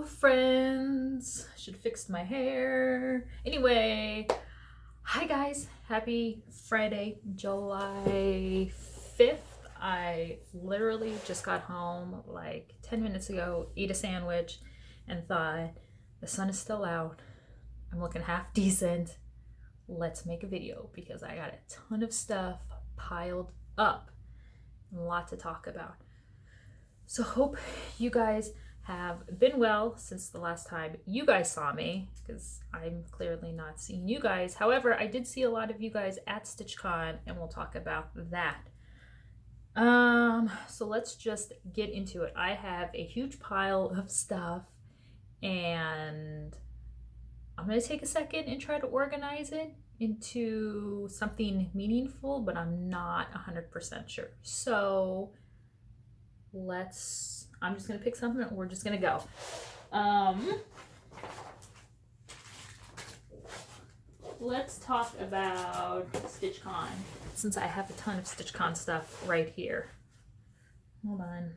Hello, friends. I should have fixed my hair. Anyway, hi guys. Happy Friday, July 5th. I literally just got home like 10 minutes ago, ate a sandwich, and thought, the sun is still out. I'm looking half decent. Let's make a video because I got a ton of stuff piled up. A lot to talk about. So hope you guys have been well since the last time you guys saw me, because I'm clearly not seeing you guys. However, I did see a lot of you guys at StitchCon, and we'll talk about that. So let's just get into it. I have a huge pile of stuff, and I'm going to take a second and try to organize it into something meaningful, but I'm not 100% sure. So I'm just gonna pick something and we're just gonna go. Let's talk about StitchCon, since I have a ton of StitchCon stuff right here. Hold on.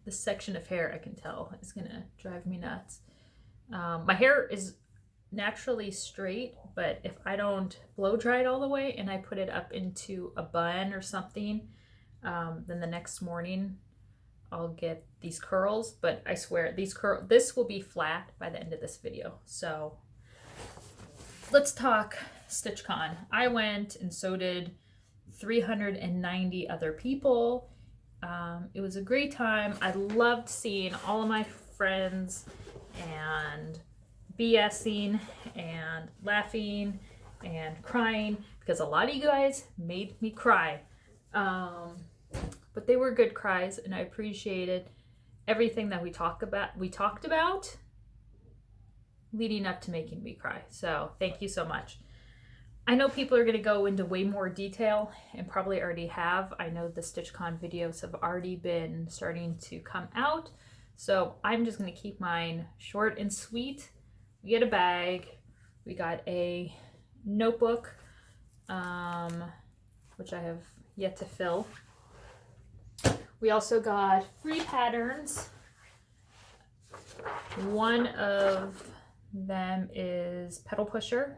This section of hair, I can tell, is gonna drive me nuts. My hair is naturally straight, but if I don't blow dry it all the way and I put it up into a bun or something, then the next morning I'll get these curls, but I swear this will be flat by the end of this video. So let's talk StitchCon. I went, and so did 390 other people. It was a great time. I loved seeing all of my friends and BSing and laughing and crying, because a lot of you guys made me cry. But they were good cries, and I appreciated everything that we talked about leading up to making me cry. So thank you so much. I know people are going to go into way more detail, and probably already have. I know the StitchCon videos have already been starting to come out, so I'm just going to keep mine short and sweet. We get a bag. We got a notebook, which I have yet to fill. We also got free patterns. One of them is Pedal Pusher,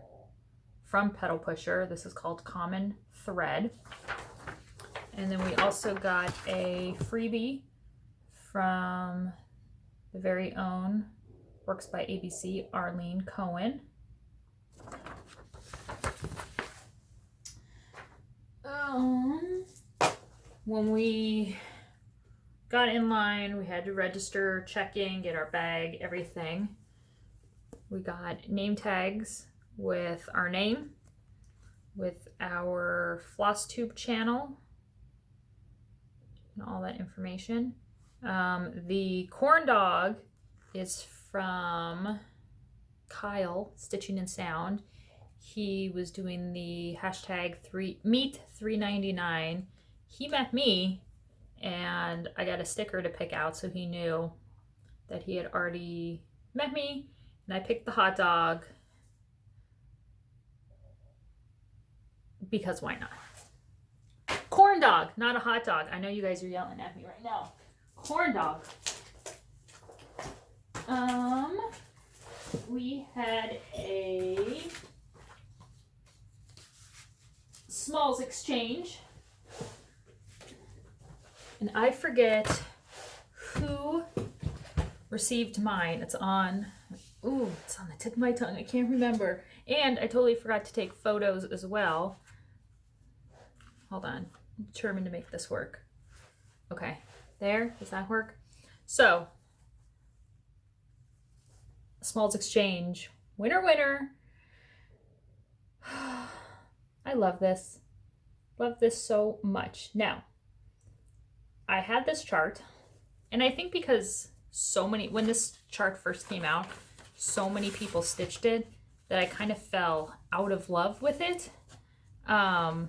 from Pedal Pusher. This is called Common Thread. And then we also got a freebie from the very own Works by ABC, Arlene Cohen. When we got in line, we had to register, check in, get our bag, everything. We got name tags with our name, with our FlossTube channel, and all that information. The corn dog is from Kyle, Stitching and Sound. He was doing the hashtag meet399. He met me, and I got a sticker to pick out, so he knew that he had already met me. And I picked the hot dog because why not? Corn dog, not a hot dog. I know you guys are yelling at me right now. Corn dog. We had a smalls exchange, and I forget who received mine. It's on the tip of my tongue. I can't remember. And I totally forgot to take photos as well. Hold on. I'm determined to make this work. Okay. There. Does that work? So, Smalls Exchange. Winner, winner. I love this. Love this so much. Now, I had this chart, and I think because when this chart first came out, so many people stitched it that I kind of fell out of love with it. But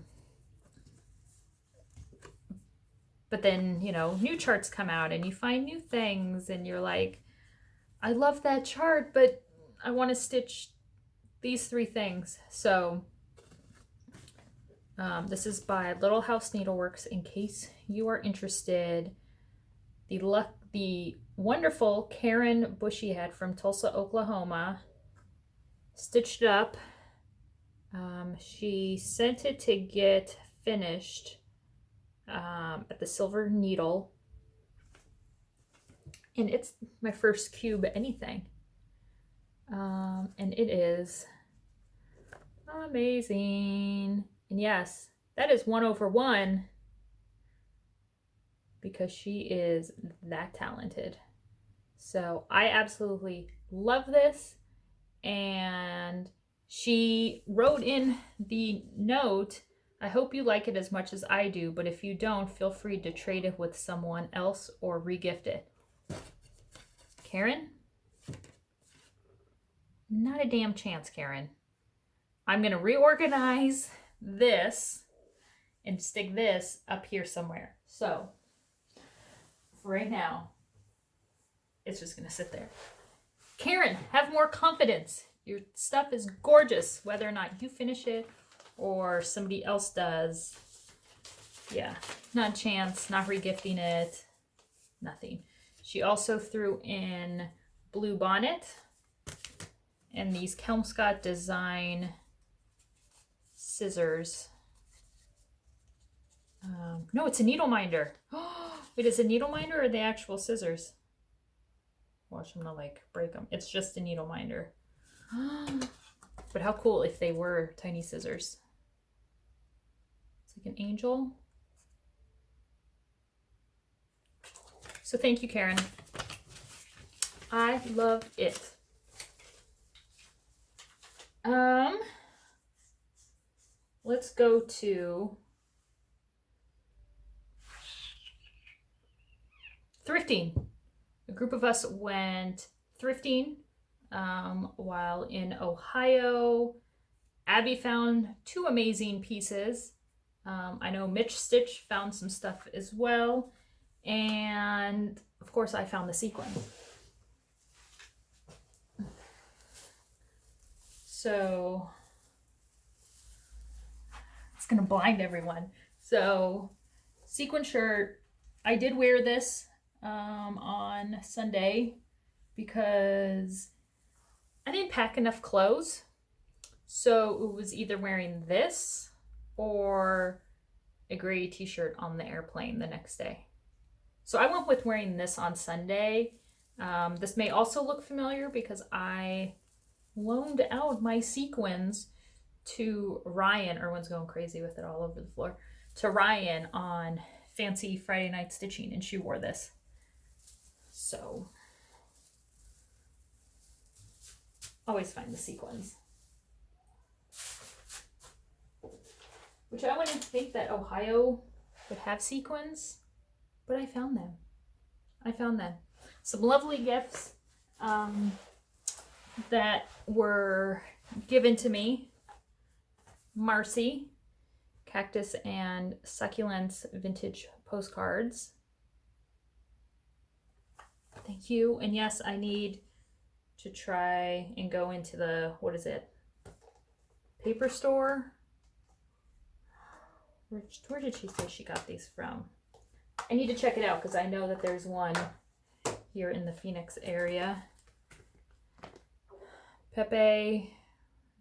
then, new charts come out and you find new things and you're like, I love that chart, but I want to stitch these 3 things. So this is by Little House Needleworks, in case you are interested. the wonderful Karen Bushy had from Tulsa, Oklahoma. Stitched it up. She sent it to get finished at the Silver Needle. And it's my first cube anything. And it is amazing. And yes, that is 1/1 because she is that talented. So I absolutely love this. And she wrote in the note, I hope you like it as much as I do, but if you don't, feel free to trade it with someone else or regift it. Karen? Not a damn chance, Karen. I'm going to reorganize this and stick this up here somewhere. So, for right now, it's just going to sit there. Karen, have more confidence. Your stuff is gorgeous, whether or not you finish it or somebody else does. Yeah, not a chance, not regifting it, nothing. She also threw in Blue Bonnet and these Kelmscott Design scissors. No, it's a needle minder. Wait, is it a needle minder or the actual scissors? Watch, I'm gonna like break them. It's just a needle minder. But how cool if they were tiny scissors. It's like an angel. So thank you, Karen. I love it. Let's go to thrifting. A group of us went thrifting while in Ohio. Abby found 2 amazing pieces. I know Mitch Stitch found some stuff as well. And of course I found the sequins. So it's gonna blind everyone. So sequin shirt, I did wear this on Sunday because I didn't pack enough clothes. So it was either wearing this or a gray t-shirt on the airplane the next day. So I went with wearing this on Sunday. This may also look familiar because I loaned out my sequins to Ryan. Erwin's going crazy with it all over the floor. To Ryan on Fancy Friday Night Stitching, and she wore this. So, always find the sequins. Which I wouldn't think that Ohio would have sequins, but I found them. I found them. Some lovely gifts that were given to me. Marcy, Cactus and Succulents Vintage Postcards. Thank you. And yes, I need to try and go into the, what is it? Paper store? Where did she say she got these from? I need to check it out because I know that there's one here in the Phoenix area. Pepe,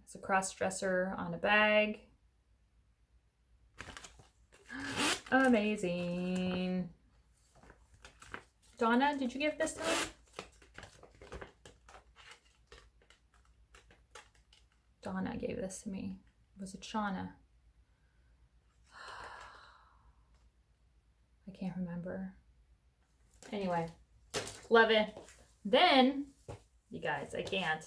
it's a cross-dresser on a bag. Amazing. Donna, did you give this to me? Donna gave this to me. Was it Shauna? I can't remember. Anyway, love it. Then, you guys, I can't.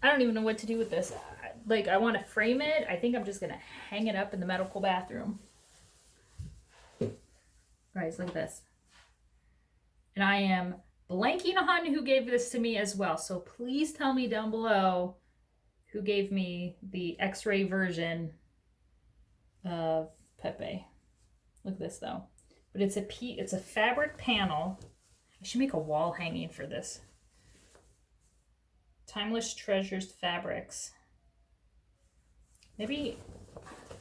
I don't even know what to do with this. Like, I want to frame it. I think I'm just going to hang it up in the medical bathroom. Guys, look at this. And I am blanking on who gave this to me as well. So please tell me down below who gave me the X-ray version of Pepe. Look at this though. But it's a fabric panel. I should make a wall hanging for this. Timeless Treasures Fabrics. Maybe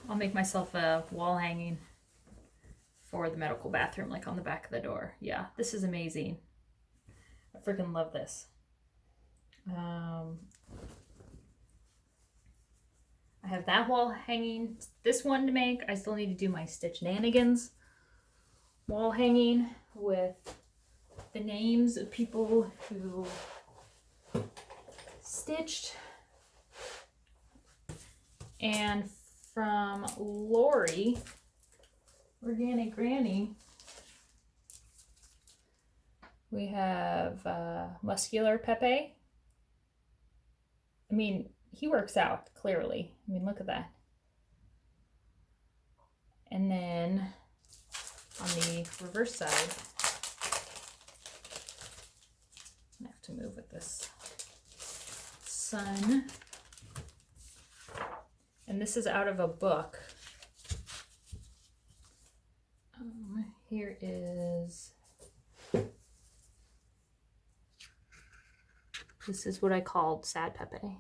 I'll make myself a wall hanging for the medical bathroom, like on the back of the door. Yeah, this is amazing. I freaking love this. I have that wall hanging. This one to make. I still need to do my Stitchnanigans wall hanging with the names of people who stitched. And from Lori, Organic Granny, we have Muscular Pepe. I mean, he works out, clearly. I mean, look at that. And then on the reverse side, I have to move with this sun. And this is out of a book. Here is, this is what I called Sad Pepe.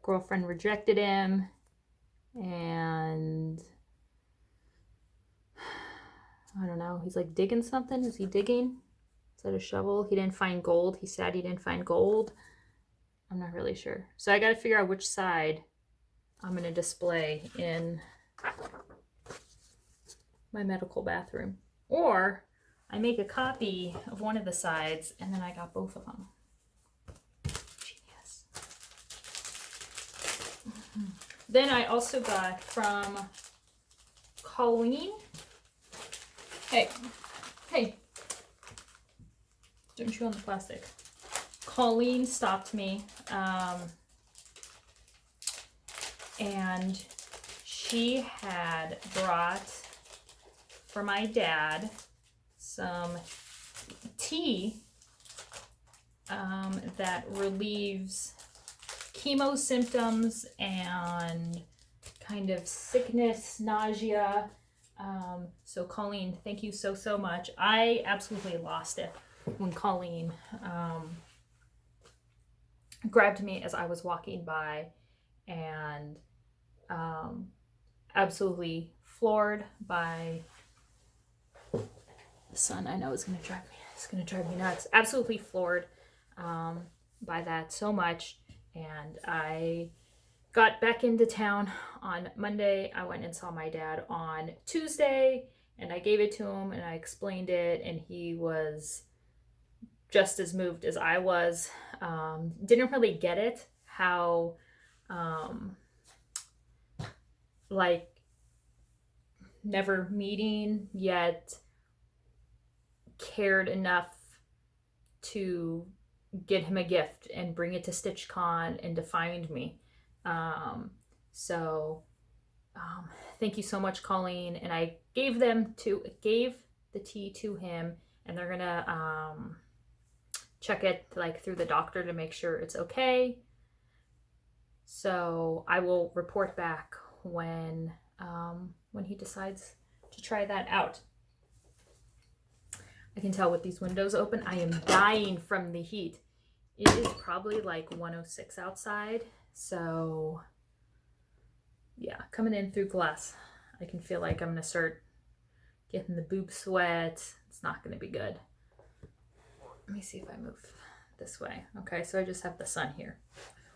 Girlfriend rejected him, and I don't know, he's like digging something. Is he digging? Is that a shovel? He didn't find gold. He said he didn't find gold. I'm not really sure. So I got to figure out which side I'm going to display in my medical bathroom. Or I make a copy of one of the sides and then I got both of them. Genius. Then I also got from Colleen. Hey, don't chew on the plastic. Colleen stopped me, and she had brought for my dad some tea that relieves chemo symptoms and kind of sickness, nausea. So Colleen, thank you so much. I absolutely lost it when Colleen grabbed me as I was walking by, and absolutely floored by the sun. I know it's gonna drive me nuts. Absolutely floored by that so much. And I got back into town on Monday. I went and saw my dad on Tuesday, and I gave it to him and I explained it, and he was just as moved as I was. Didn't really get it how like never meeting yet cared enough to get him a gift and bring it to StitchCon and to find me. Thank you so much, Colleen. And I gave the tea to him, and they're gonna check it like through the doctor to make sure it's okay. So I will report back when he decides to try that out. I can tell with these windows open, I am dying from the heat. It is probably like 106 outside. So yeah, coming in through glass, I can feel like I'm gonna start getting the boob sweat. It's not gonna be good. Let me see if I move this way. Okay, so I just have the sun here.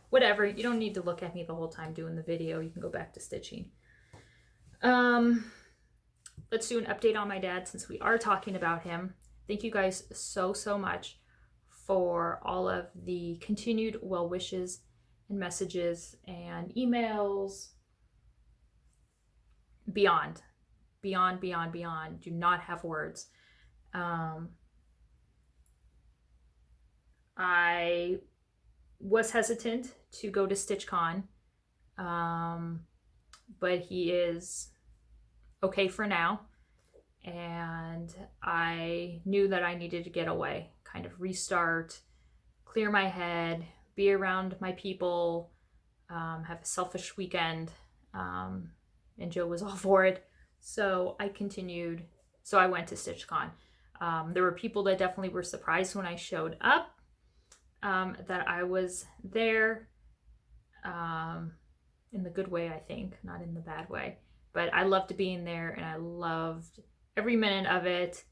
Whatever, you don't need to look at me the whole time doing the video. You can go back to stitching. Let's do an update on my dad since we are talking about him. Thank you guys so much for all of the continued well wishes and messages and emails. Beyond. Do not have words. I was hesitant to go to StitchCon, but he is okay for now. And I knew that I needed to get away, kind of restart, clear my head, be around my people, have a selfish weekend. And Joe was all for it. So I continued. So I went to StitchCon. There were people that definitely were surprised when I showed up, that I was there. in the good way, I think, not in the bad way. But I loved being there, and I loved every minute of it.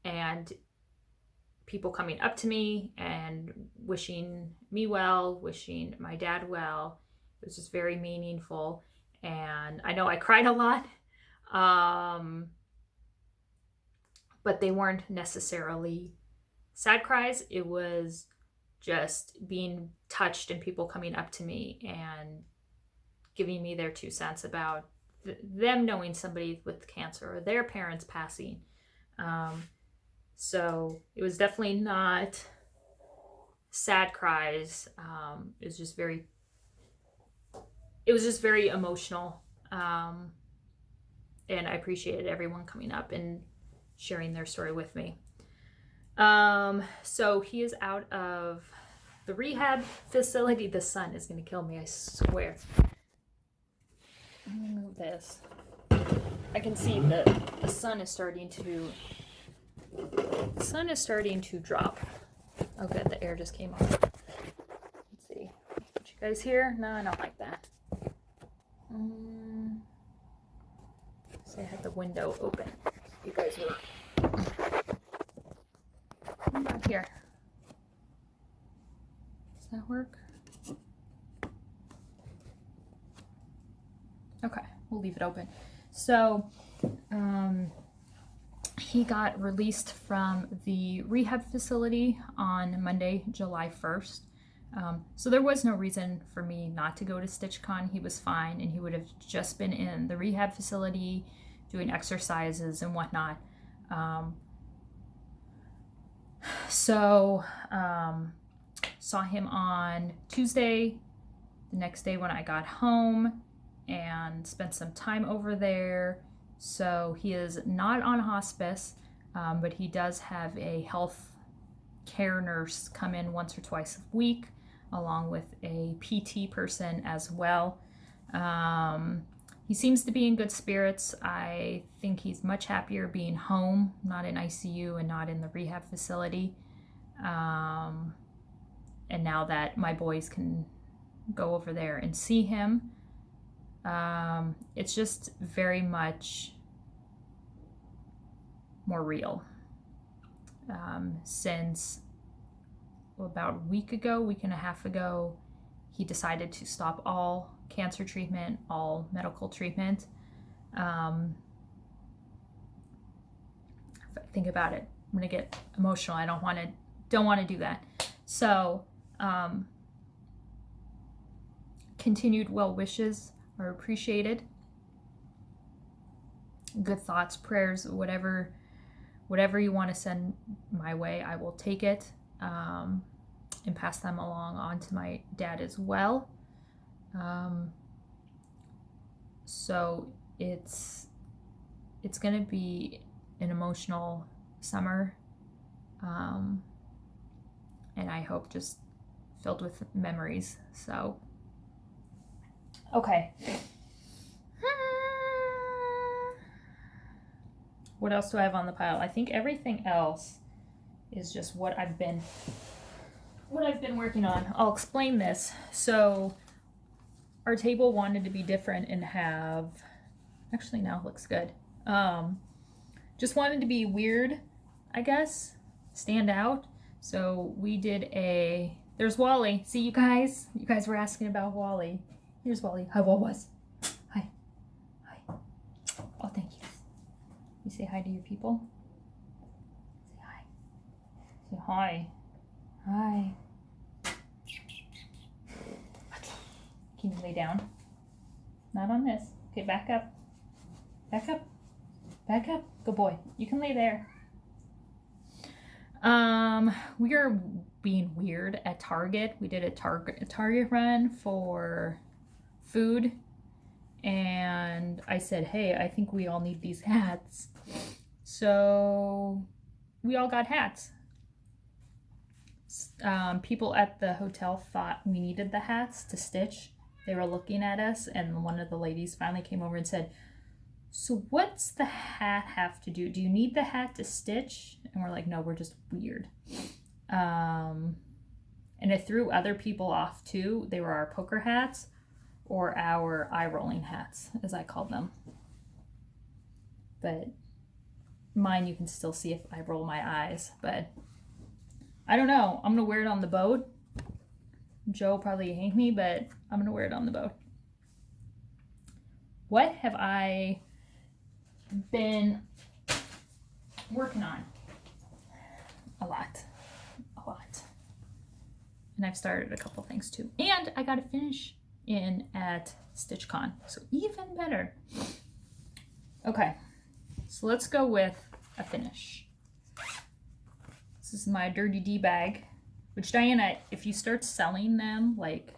And people coming up to me and wishing me well, wishing my dad well. It was just very meaningful. And I know I cried a lot, but they weren't necessarily sad cries. It was just being touched and people coming up to me and giving me their 2 cents about them knowing somebody with cancer or their parents passing. So it was definitely not sad cries. It was just very emotional. And I appreciated everyone coming up and sharing their story with me. So he is out of the rehab facility. The sun is going to kill me, I swear. Let me move this. I can see the sun is starting to drop. Oh good, the air just came on. Let's see. Did you guys hear? No, I don't like that. So I had the window open. You guys were not here. Does that work? Okay, we'll leave it open. So, he got released from the rehab facility on Monday, July 1st. So there was no reason for me not to go to StitchCon. He was fine, and he would have just been in the rehab facility doing exercises and whatnot. Saw him on Tuesday, the next day when I got home, and spent some time over there. So he is not on hospice, but he does have a health care nurse come in once or twice a week, along with a PT person as well. He seems to be in good spirits. I think he's much happier being home, not in ICU and not in the rehab facility. And now that my boys can go over there and see him, it's just very much more real. Since about a week and a half ago, he decided to stop all cancer treatment, all medical treatment. If I think about it, I'm gonna get emotional. I don't want to do that. So, continued well wishes are appreciated. Good thoughts, prayers, whatever you want to send my way, I will take it, and pass them along on to my dad as well. So it's gonna be an emotional summer, and I hope just filled with memories. So, okay. What else do I have on the pile? I think everything else is just what I've been working on. I'll explain this. So our table wanted to be different and have, actually now it looks good. Just wanted to be weird, I guess, stand out. So we did there's Wally. See, you guys were asking about Wally. Here's Wally. Hi, Wawas. Hi. Oh, thank you. You say hi to your people? Say hi. Say hi. Hi. Can you lay down? Not on this. Okay, back up. Back up. Back up. Good boy. You can lay there. We are being weird at Target. We did a Target run for food. And I said, hey, I think we all need these hats. So we all got hats. People at the hotel thought we needed the hats to stitch. They were looking at us, and one of the ladies finally came over and said, so what's the hat have to do? Do you need the hat to stitch? And we're like, no, we're just weird. And it threw other people off too. They were our poker hats or our eye rolling hats, as I called them. But mine, you can still see if I roll my eyes, but I don't know. I'm gonna wear it on the boat. Joe probably hate me, but I'm gonna wear it on the boat. What have I been working on? A lot. And I've started a couple things too. And I got a finish in at StitchCon, so even better. Okay, so let's go with a finish. This is my Dirty D bag, which Diana, if you start selling them like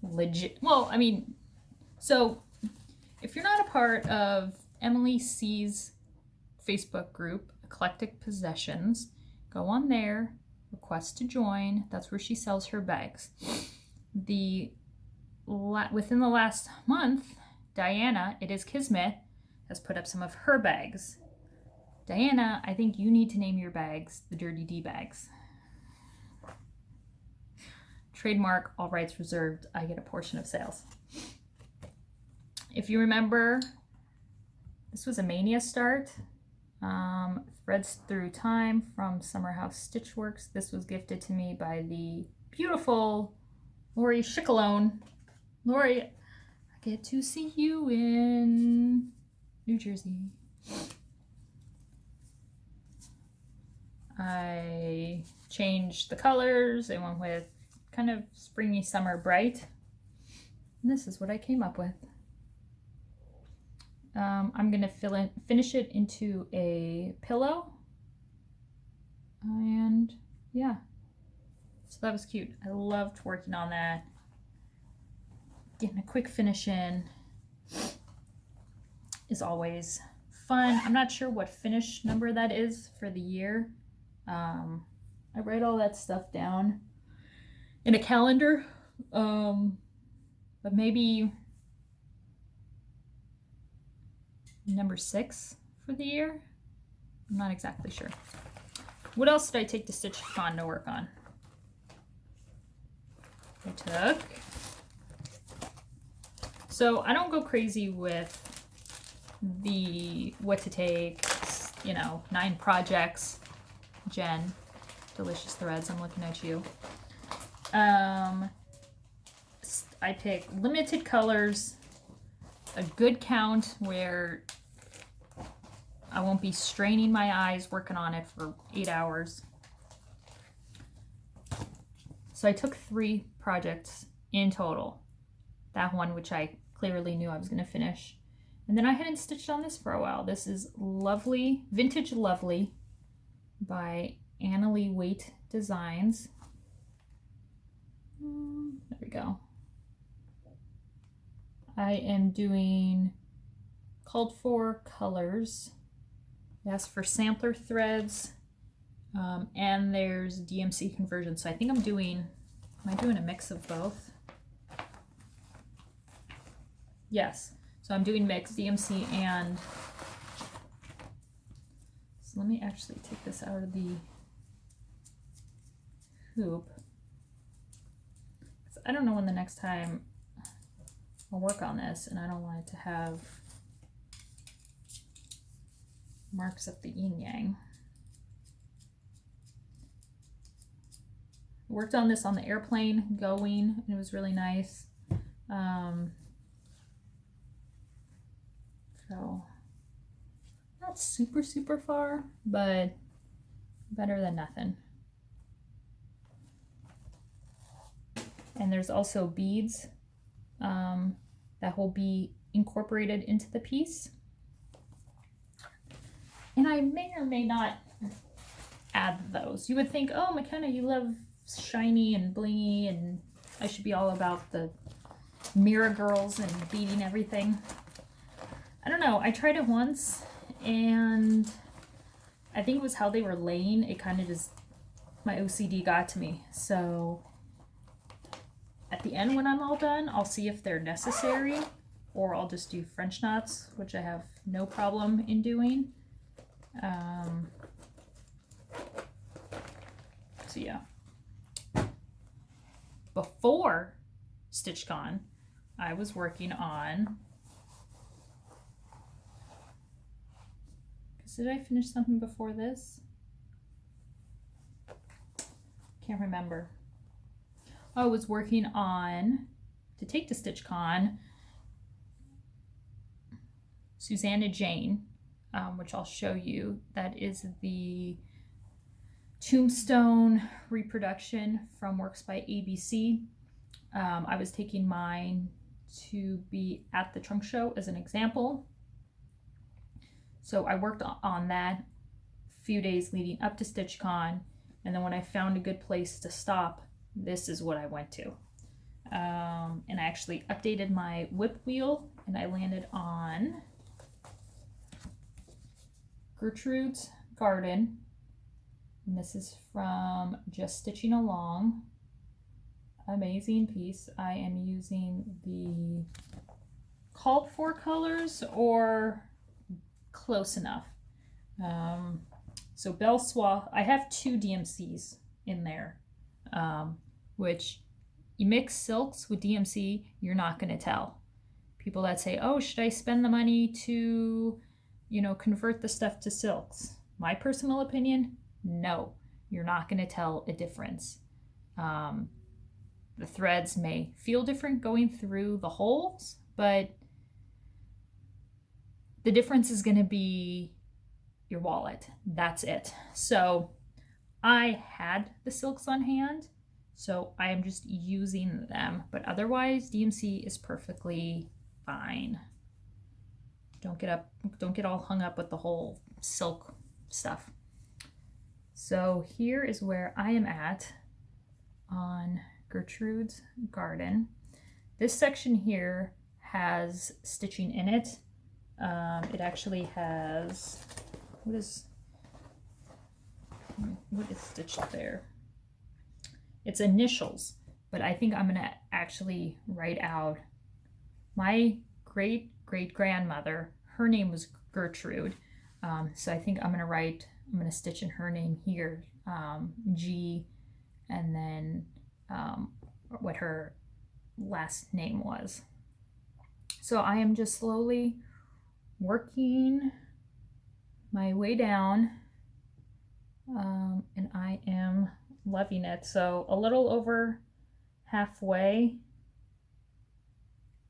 legit, well, I mean, so if you're not a part of Emily C's Facebook group, Eclectic Possessions, go on there, request to join. That's where she sells her bags. Within the last month, Diana, it is Kismet, has put up some of her bags. Diana, I think you need to name your bags the Dirty D bags. Trademark, all rights reserved. I get a portion of sales. If you remember, this was a Mania start. Threads Through Time from Summer House Stitchworks. This was gifted to me by the beautiful Lori Schickalone. Lori, I get to see you in New Jersey. I changed the colors. I went with kind of springy summer bright. And this is what I came up with. I'm gonna finish it into a pillow, and yeah, so that was cute. I loved working on that. Getting a quick finish in is always fun. I'm not sure what finish number that is for the year. I write all that stuff down in a calendar, but maybe number 6 for the year. I'm not exactly sure. What else did I take to StitchCon to work on? So I don't go crazy with the what to take, 9 projects. Jen, Delicious Threads, I'm looking at you. I pick limited colors, a good count where I won't be straining my eyes working on it for 8 hours. So I took 3 projects in total. That one, which I clearly knew I was going to finish. And then I hadn't stitched on this for a while. This is Lovely, Vintage Lovely by Annalie Waite Designs. There we go. I am doing called for colors. I asked for sampler threads, and there's DMC conversion. So I think am I doing a mix of both? Yes. So I'm doing mixed DMC and, so let me actually take this out of the hoop. I don't know when the next time I'll work on this, and I don't want it to have marks up the yin yang. I worked on this on the airplane going, and it was really nice. So not super far, but better than nothing. And there's also beads that will be incorporated into the piece. And I may or may not add those. You would think, oh, McKenna, you love shiny and blingy, and I should be all about the mirror girls and beading everything. I don't know. I tried it once, and I think it was how they were laying. It kind of just, my OCD got to me. So at the end, when I'm all done, I'll see if they're necessary, or I'll just do French knots, which I have no problem in doing. So yeah. before StitchCon, I was working on, did I finish something before this? Can't remember. I was working on, to take to StitchCon, Susanna Jane, which I'll show you. That is the Tombstone reproduction from Works by ABC. I was taking mine to be at the trunk show as an example. So I worked on that a few days leading up to StitchCon, and then when I found a good place to stop, this is what I went to. And I actually updated my whip wheel, and I landed on Gertrude's Garden. And this is from Just Stitching Along. Amazing piece. I am using the called for colors or close enough. So Belle Soie, I have 2 DMCs in there, which you mix silks with DMC, you're not going to tell. People that say, oh, should I spend the money to, you know, convert the stuff to silks? My personal opinion, no, you're not going to tell a difference. The threads may feel different going through the holes, but the difference is going to be your wallet. That's it. So I had the silks on hand, so I am just using them, but otherwise DMC is perfectly fine. Don't get all hung up with the whole silk stuff. So here is where I am at on Gertrude's Garden. This section here has stitching in it. It actually has, what is stitched there? It's initials, but I think I'm gonna actually write out my great-great-grandmother. Her name was Gertrude. So I think I'm gonna stitch in her name here, G, and then what her last name was. So I am just slowly working my way down, and I am loving it. So a little over halfway,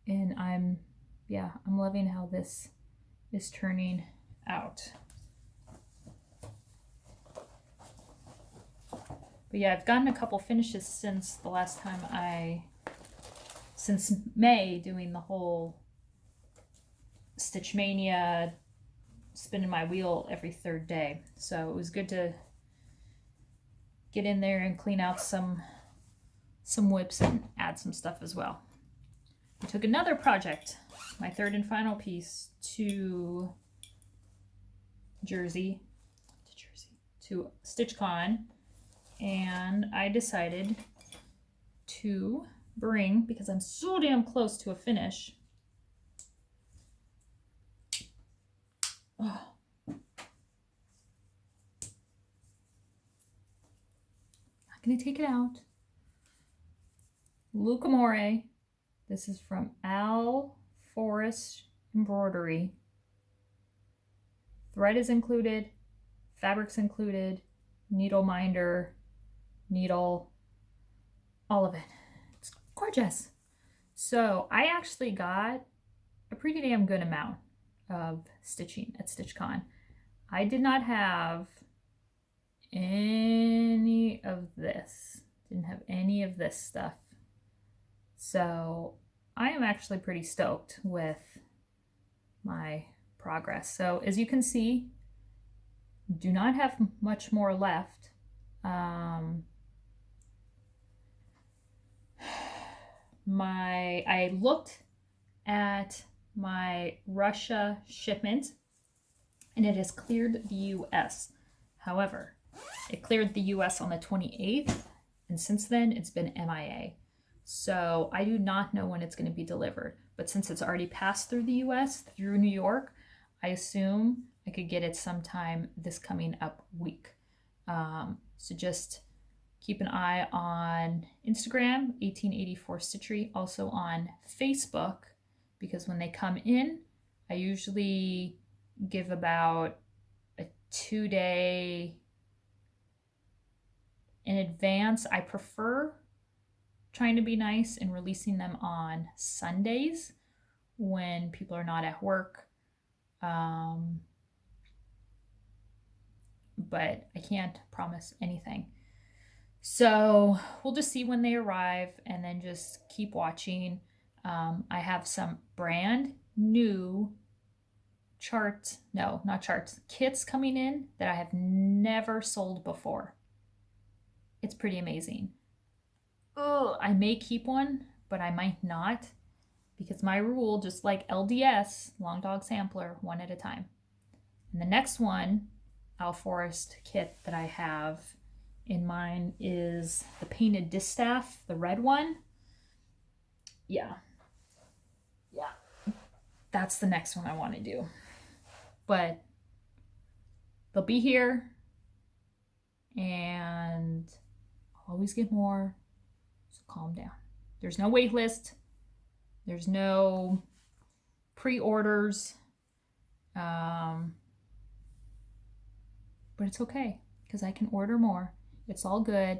and I'm loving how this is turning out. But yeah, I've gotten a couple finishes since the last time since May, doing the whole Stitch Mania, spinning my wheel every 3rd day. So it was good to get in there and clean out some whips and add some stuff as well. I took another project, my 3rd and final piece, to StitchCon, and I decided to bring, because I'm so damn close to a finish. Oh. Not gonna take it out. Luke Amore. This is from Al Forest Embroidery. Thread is included, fabric's included, needle minder, needle, all of it. It's gorgeous. So I actually got a pretty damn good amount of stitching at StitchCon. I did not have any of this. Didn't have any of this stuff. So I am actually pretty stoked with my progress. So as you can see, do not have much more left. I looked at my Russia shipment and it has cleared the US. However, it cleared the US on the 28th, and since then it's been MIA. So I do not know when it's going to be delivered, but since it's already passed through the US, through New York, I assume I could get it sometime this coming up week. So just Keep an eye on Instagram, 1884 Stitchery, also on Facebook, because when they come in, I usually give about a 2-day in advance. I prefer trying to be nice and releasing them on Sundays when people are not at work. But I can't promise anything. So we'll just see when they arrive and then just keep watching. I have some brand new kits coming in that I have never sold before. It's pretty amazing. Oh, I may keep one, but I might not, because my rule, just like LDS, Long Dog Sampler, one at a time. And the next one, Owl Forest kit that I have in mind is the painted distaff, the red one. Yeah. That's the next one I want to do. But they'll be here, and I'll always get more, so calm down. There's no wait list. There's no pre-orders. But it's okay, because I can order more. It's all good.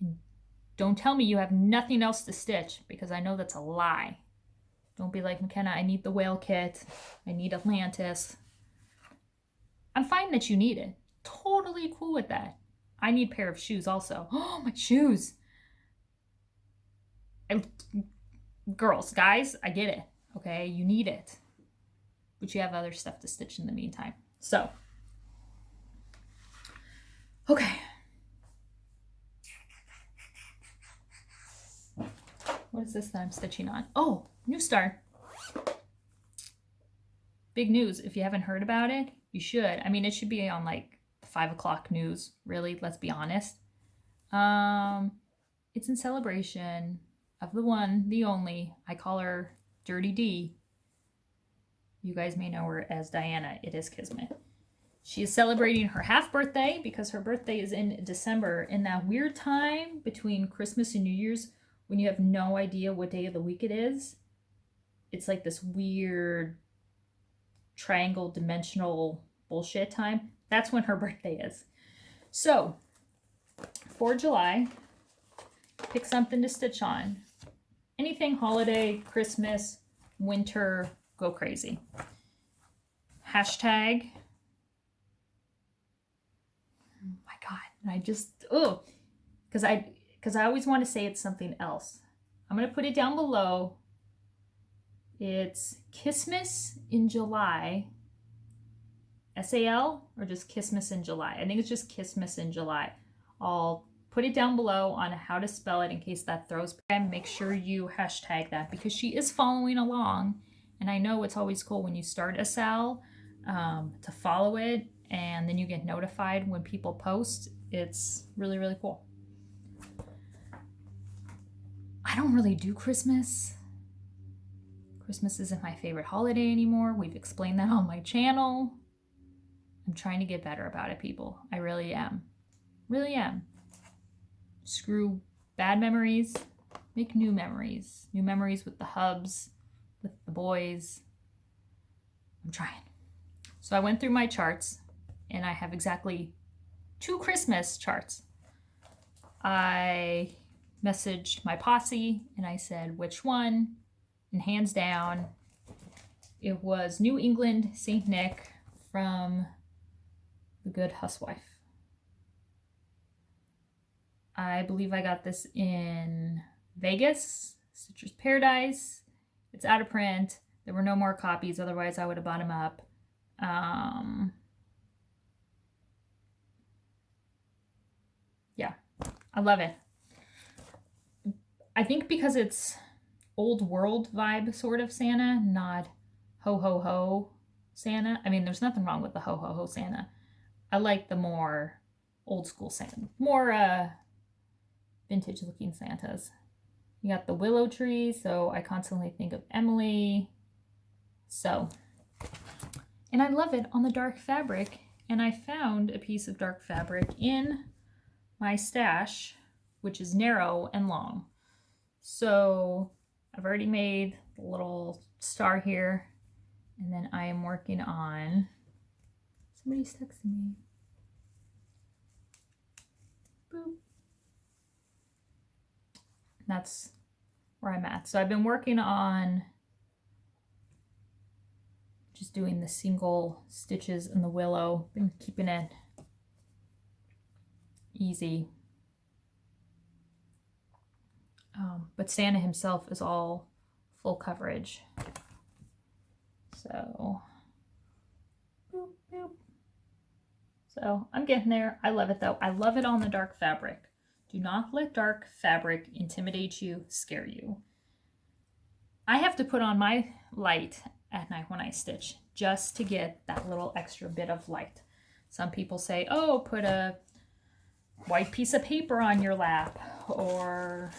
And don't tell me you have nothing else to stitch, because I know that's a lie. Don't be like, McKenna, I need the whale kit. I need Atlantis. I'm fine that you need it. Totally cool with that. I need a pair of shoes also. Oh, my shoes. Girls, guys, I get it. Okay, you need it. But you have other stuff to stitch in the meantime. So, okay. What is this that I'm stitching on? Oh, New Star. Big news. If you haven't heard about it, you should. I mean, it should be on like the 5 o'clock news, really. Let's be honest. It's in celebration of the one, the only. I call her Dirty D. You guys may know her as Diana. It is Kismet. She is celebrating her half birthday because her birthday is in December, in that weird time between Christmas and New Year's when you have no idea what day of the week it is. It's like this weird triangle dimensional bullshit time. That's when her birthday is. So, for July, pick something to stitch on. Anything holiday, Christmas, winter, go crazy. Hashtag. Oh my God. I just, because I always want to say it's something else. I'm going to put it down below. It's Kismas in July. SAL or just Kismas in July? I think it's just Kismas in July. I'll put it down below on how to spell it in case that throws. And make sure you hashtag that because she is following along. And I know it's always cool when you start a SAL to follow it, and then you get notified when people post. It's really, really cool. I don't really do Christmas. Christmas isn't my favorite holiday anymore. We've explained that on my channel. I'm trying to get better about it, people. I really am. Really am. Screw bad memories. Make new memories. New memories with the hubs, with the boys. I'm trying. So I went through my charts, and I have exactly 2 Christmas charts. I messaged my posse, and I said, which one? And hands down, it was New England St. Nick from The Good Housewife. I believe I got this in Vegas, Citrus Paradise. It's out of print. There were no more copies, otherwise I would have bought them up. Yeah, I love it. I think because it's old world vibe sort of Santa, not ho ho ho Santa. I mean, there's nothing wrong with the ho ho ho Santa. I like the more old school Santa, more vintage looking Santas. You got the willow tree, so I constantly think of Emily. So, and I love it on the dark fabric. And I found a piece of dark fabric in my stash which is narrow and long. So I've already made the little star here, and then I am working on, somebody's texting me. Boop. That's where I'm at. So I've been working on just doing the single stitches in the willow, been keeping it easy. But Santa himself is all full coverage. So, boop, boop. So I'm getting there. I love it though. I love it on the dark fabric. Do not let dark fabric intimidate you, scare you. I have to put on my light at night when I stitch just to get that little extra bit of light. Some people say, oh, put a white piece of paper on your lap or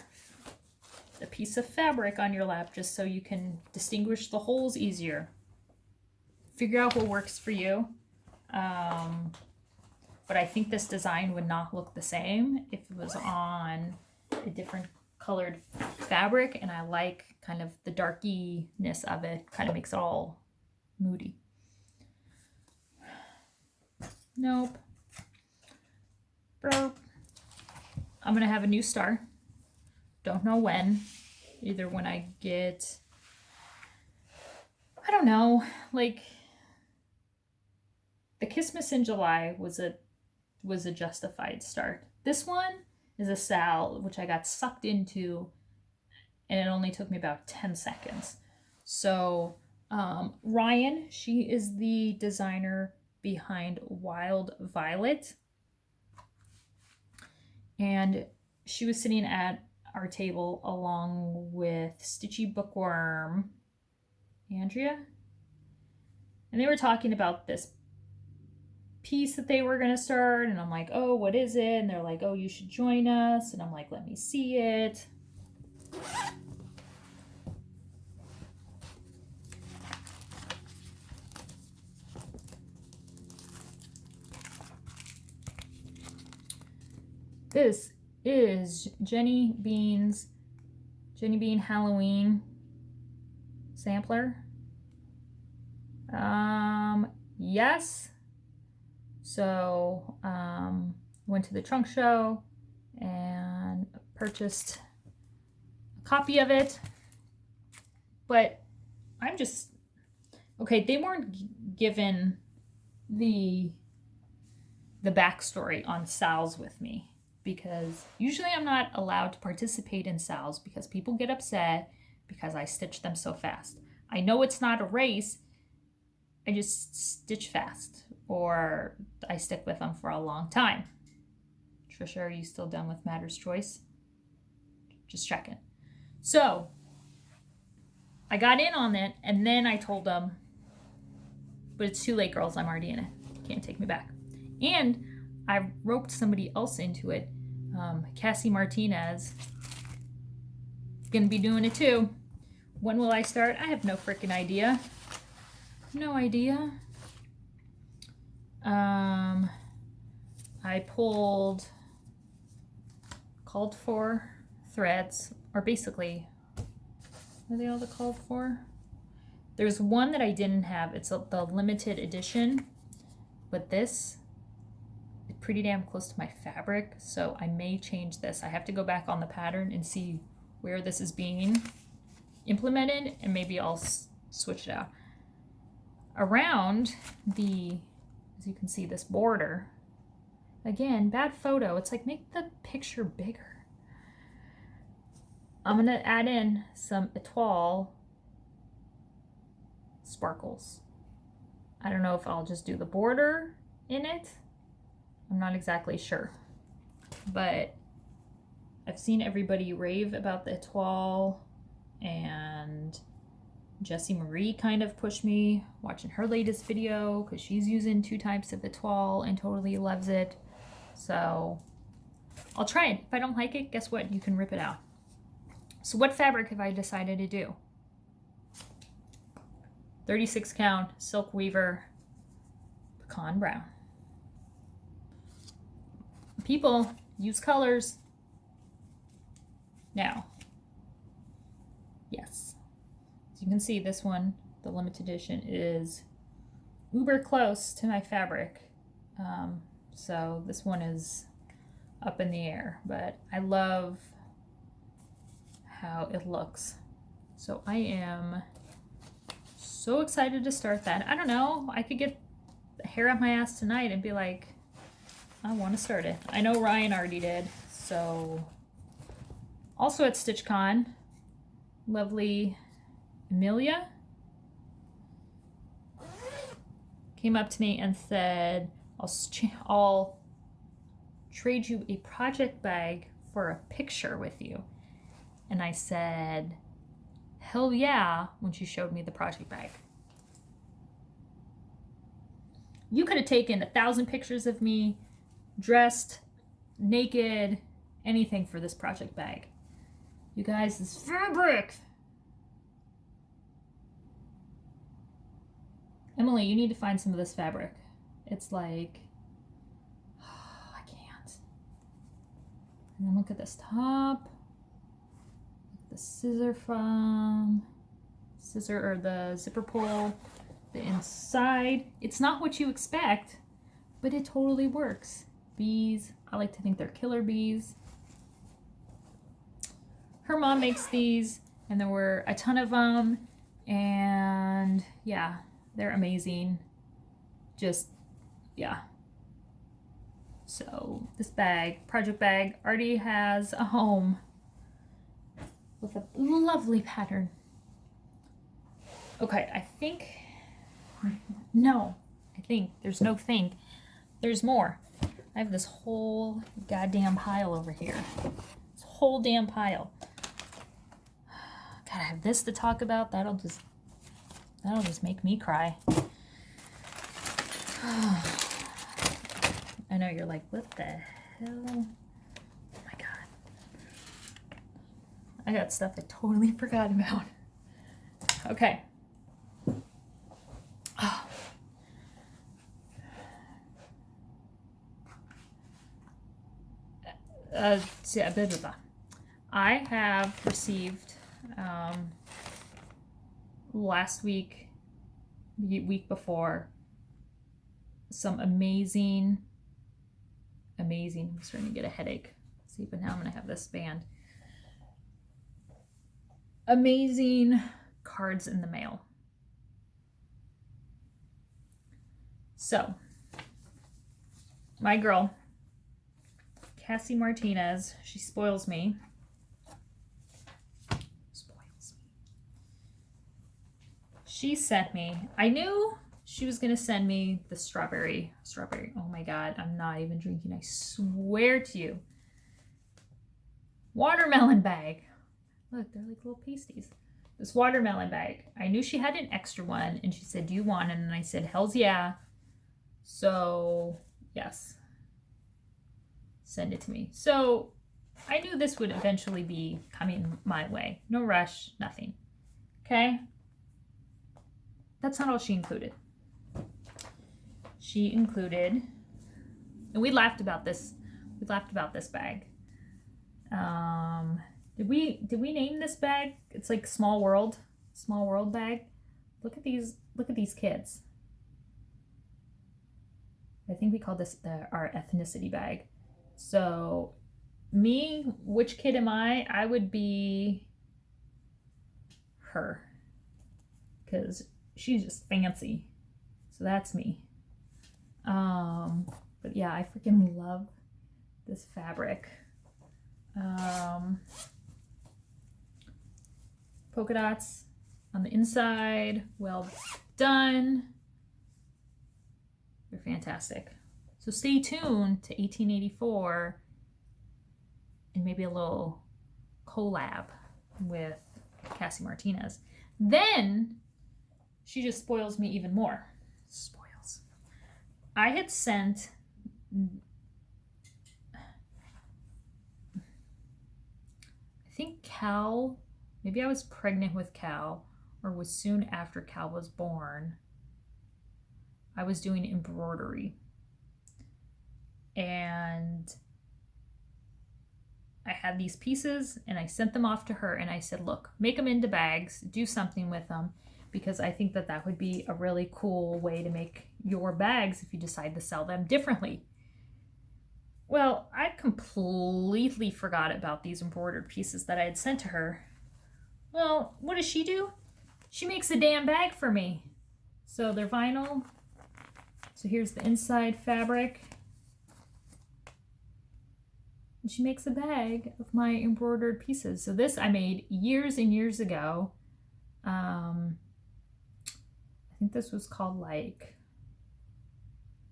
a piece of fabric on your lap just so you can distinguish the holes easier. Figure out what works for you. But I think this design would not look the same if it was on a different colored fabric, and I like kind of the darkiness of it. Kind of makes it all moody. Nope. Burp. I'm gonna have a new star. Don't know when. Either when I get, I don't know, like the Kismas in July was a justified start. This one is a SAL, which I got sucked into, and it only took me about 10 seconds. So Ryan, she is the designer behind Wild Violet, and she was sitting at our table along with Stitchy Bookworm, Andrea, and they were talking about this piece that they were going to start, and I'm like, oh, what is it? And they're like, oh, you should join us. And I'm like, let me see it. This is Jenny Bean Halloween sampler. Yes. So went to the trunk show and purchased a copy of it. But I'm just, okay, they weren't given the backstory on SALs with me, because usually I'm not allowed to participate in SALs because people get upset because I stitch them so fast. I know it's not a race. I just stitch fast, or I stick with them for a long time. Trisha, are you still done with Matter's Choice? Just checking. So I got in on it, and then I told them, but it's too late, girls. I'm already in it. Can't take me back. And I roped somebody else into it. Cassie Martinez is going to be doing it too. When will I start? I have no freaking idea. No idea. I pulled called for threads, or basically, are they all the called for? There's one that I didn't have. It's the limited edition, but this is pretty damn close to my fabric, so I may change this. I have to go back on the pattern and see where this is being implemented, and maybe I'll switch it out. Around the, as you can see, this border, again, bad photo. It's like, make the picture bigger. I'm gonna add in some Etoile sparkles. I don't know if I'll just do the border in it. I'm not exactly sure, but I've seen everybody rave about the Etoile, and Jessie Marie kind of pushed me watching her latest video because she's using 2 types of Etoile and totally loves it. So I'll try it. If I don't like it, guess what? You can rip it out. So what fabric have I decided to do? 36 count silk weaver pecan brown. People use colors. Now, yes, as you can see, this one, the limited edition, is uber close to my fabric. So this one is up in the air, but I love how it looks. So I am so excited to start that. I don't know, I could get hair up my ass tonight and be like, I want to start it. I know Ryan already did. So also at StitchCon, lovely Amelia came up to me and said, I'll trade you a project bag for a picture with you. And I said, hell yeah, when she showed me the project bag. You could have taken 1,000 pictures of me dressed, naked, anything for this project bag. You guys, this fabric. Emily, you need to find some of this fabric. It's like, oh, I can't. And then look at this top. Look at the scissor or the zipper pull. The inside. It's not what you expect, but it totally works. Bees. I like to think they're killer bees. Her mom makes these, and there were a ton of them, and yeah, they're amazing. Just, yeah. So this bag, project bag, already has a home with a lovely pattern. Okay, I think there's no think. There's more. I have this whole goddamn pile over here. This whole damn pile. God, I have this to talk about. That'll just make me cry. I know you're like, what the hell? Oh my God. I got stuff I totally forgot about. Okay. Oh. I have received last week, week before, some amazing, I'm starting to get a headache. See, but now I'm gonna have this band. Amazing cards in the mail. So, my girl, Cassie Martinez, she spoils me. She sent me, I knew she was going to send me the strawberry. Oh my God, I'm not even drinking, I swear to you. Watermelon bag. Look, they're like little pasties. This watermelon bag. I knew she had an extra one, and she said, do you want it? And I said, hells yeah. So, yes. Send it to me. So, I knew this would eventually be coming my way. No rush, nothing. Okay? That's not all she included. She included, and we laughed about this. We laughed about this bag. Did we name this bag? It's like small world bag. Look at these kids. I think we call this our ethnicity bag. So, me, which kid am I? I would be her, because she's just fancy. So that's me. But yeah, I freaking love this fabric. Polka dots on the inside. Well done. They're fantastic. So stay tuned to 1884 and maybe a little collab with Cassie Martinez. Then she just spoils me even more. Spoils. I had sent, I think Cal, maybe I was pregnant with Cal, or was soon after Cal was born. I was doing embroidery. And I had these pieces and I sent them off to her and I said, look, make them into bags, do something with them, because I think that that would be a really cool way to make your bags if you decide to sell them differently. Well, I completely forgot about these embroidered pieces that I had sent to her. Well, what does she do? She makes a damn bag for me. So they're vinyl. So here's the inside fabric. And she makes a bag of my embroidered pieces. So this I made years and years ago. I think this was called like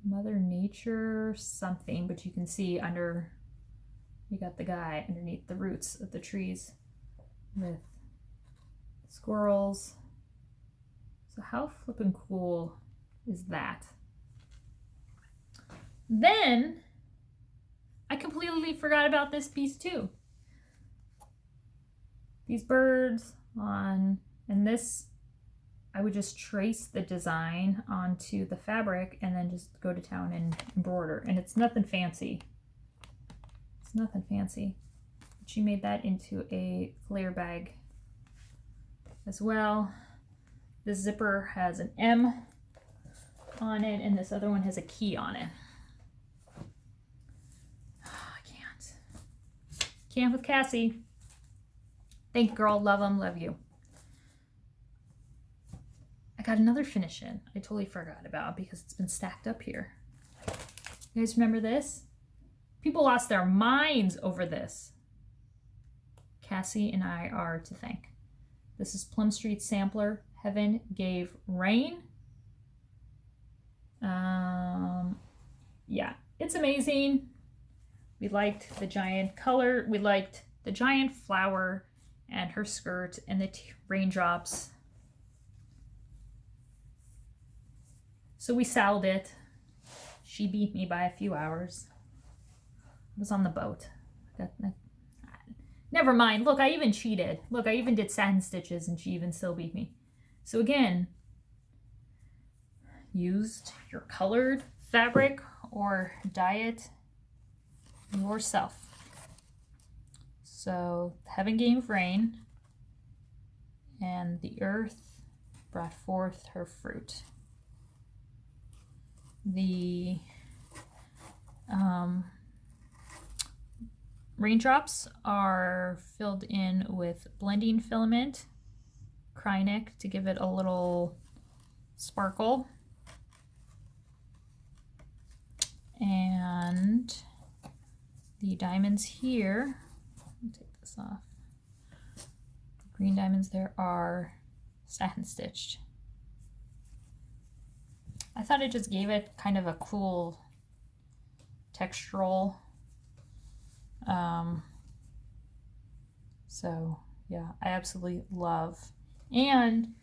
Mother Nature something, but you can see under, you got the guy underneath the roots of the trees with squirrels. So how flippin' cool is that? Then I completely forgot about this piece too. These birds on, and this, I would just trace the design onto the fabric and then just go to town and embroider. And it's nothing fancy. It's nothing fancy. But she made that into a flare bag as well. This zipper has an M on it and this other one has a key on it. Can't with Cassie. Thank you, girl. Love them. Love you. I got another finish in. I totally forgot about because it's been stacked up here. You guys remember this? People lost their minds over this. Cassie and I are to thank. This is Plum Street Sampler. Heaven Gave Rain. Yeah, it's amazing. We liked the giant color. We liked the giant flower and her skirt and the raindrops. So we sal'd it. She beat me by a few hours. I was on the boat. Never mind. Look, I even cheated. Look, I even did satin stitches and she even still beat me. So again, used your colored fabric or dye it yourself. So heaven gave rain and the earth brought forth her fruit. The raindrops are filled in with blending filament, Krynic to give it a little sparkle, and the diamonds here, let me take this off, the green diamonds there are satin stitched. I thought it just gave it kind of a cool textural, so yeah, I absolutely love. And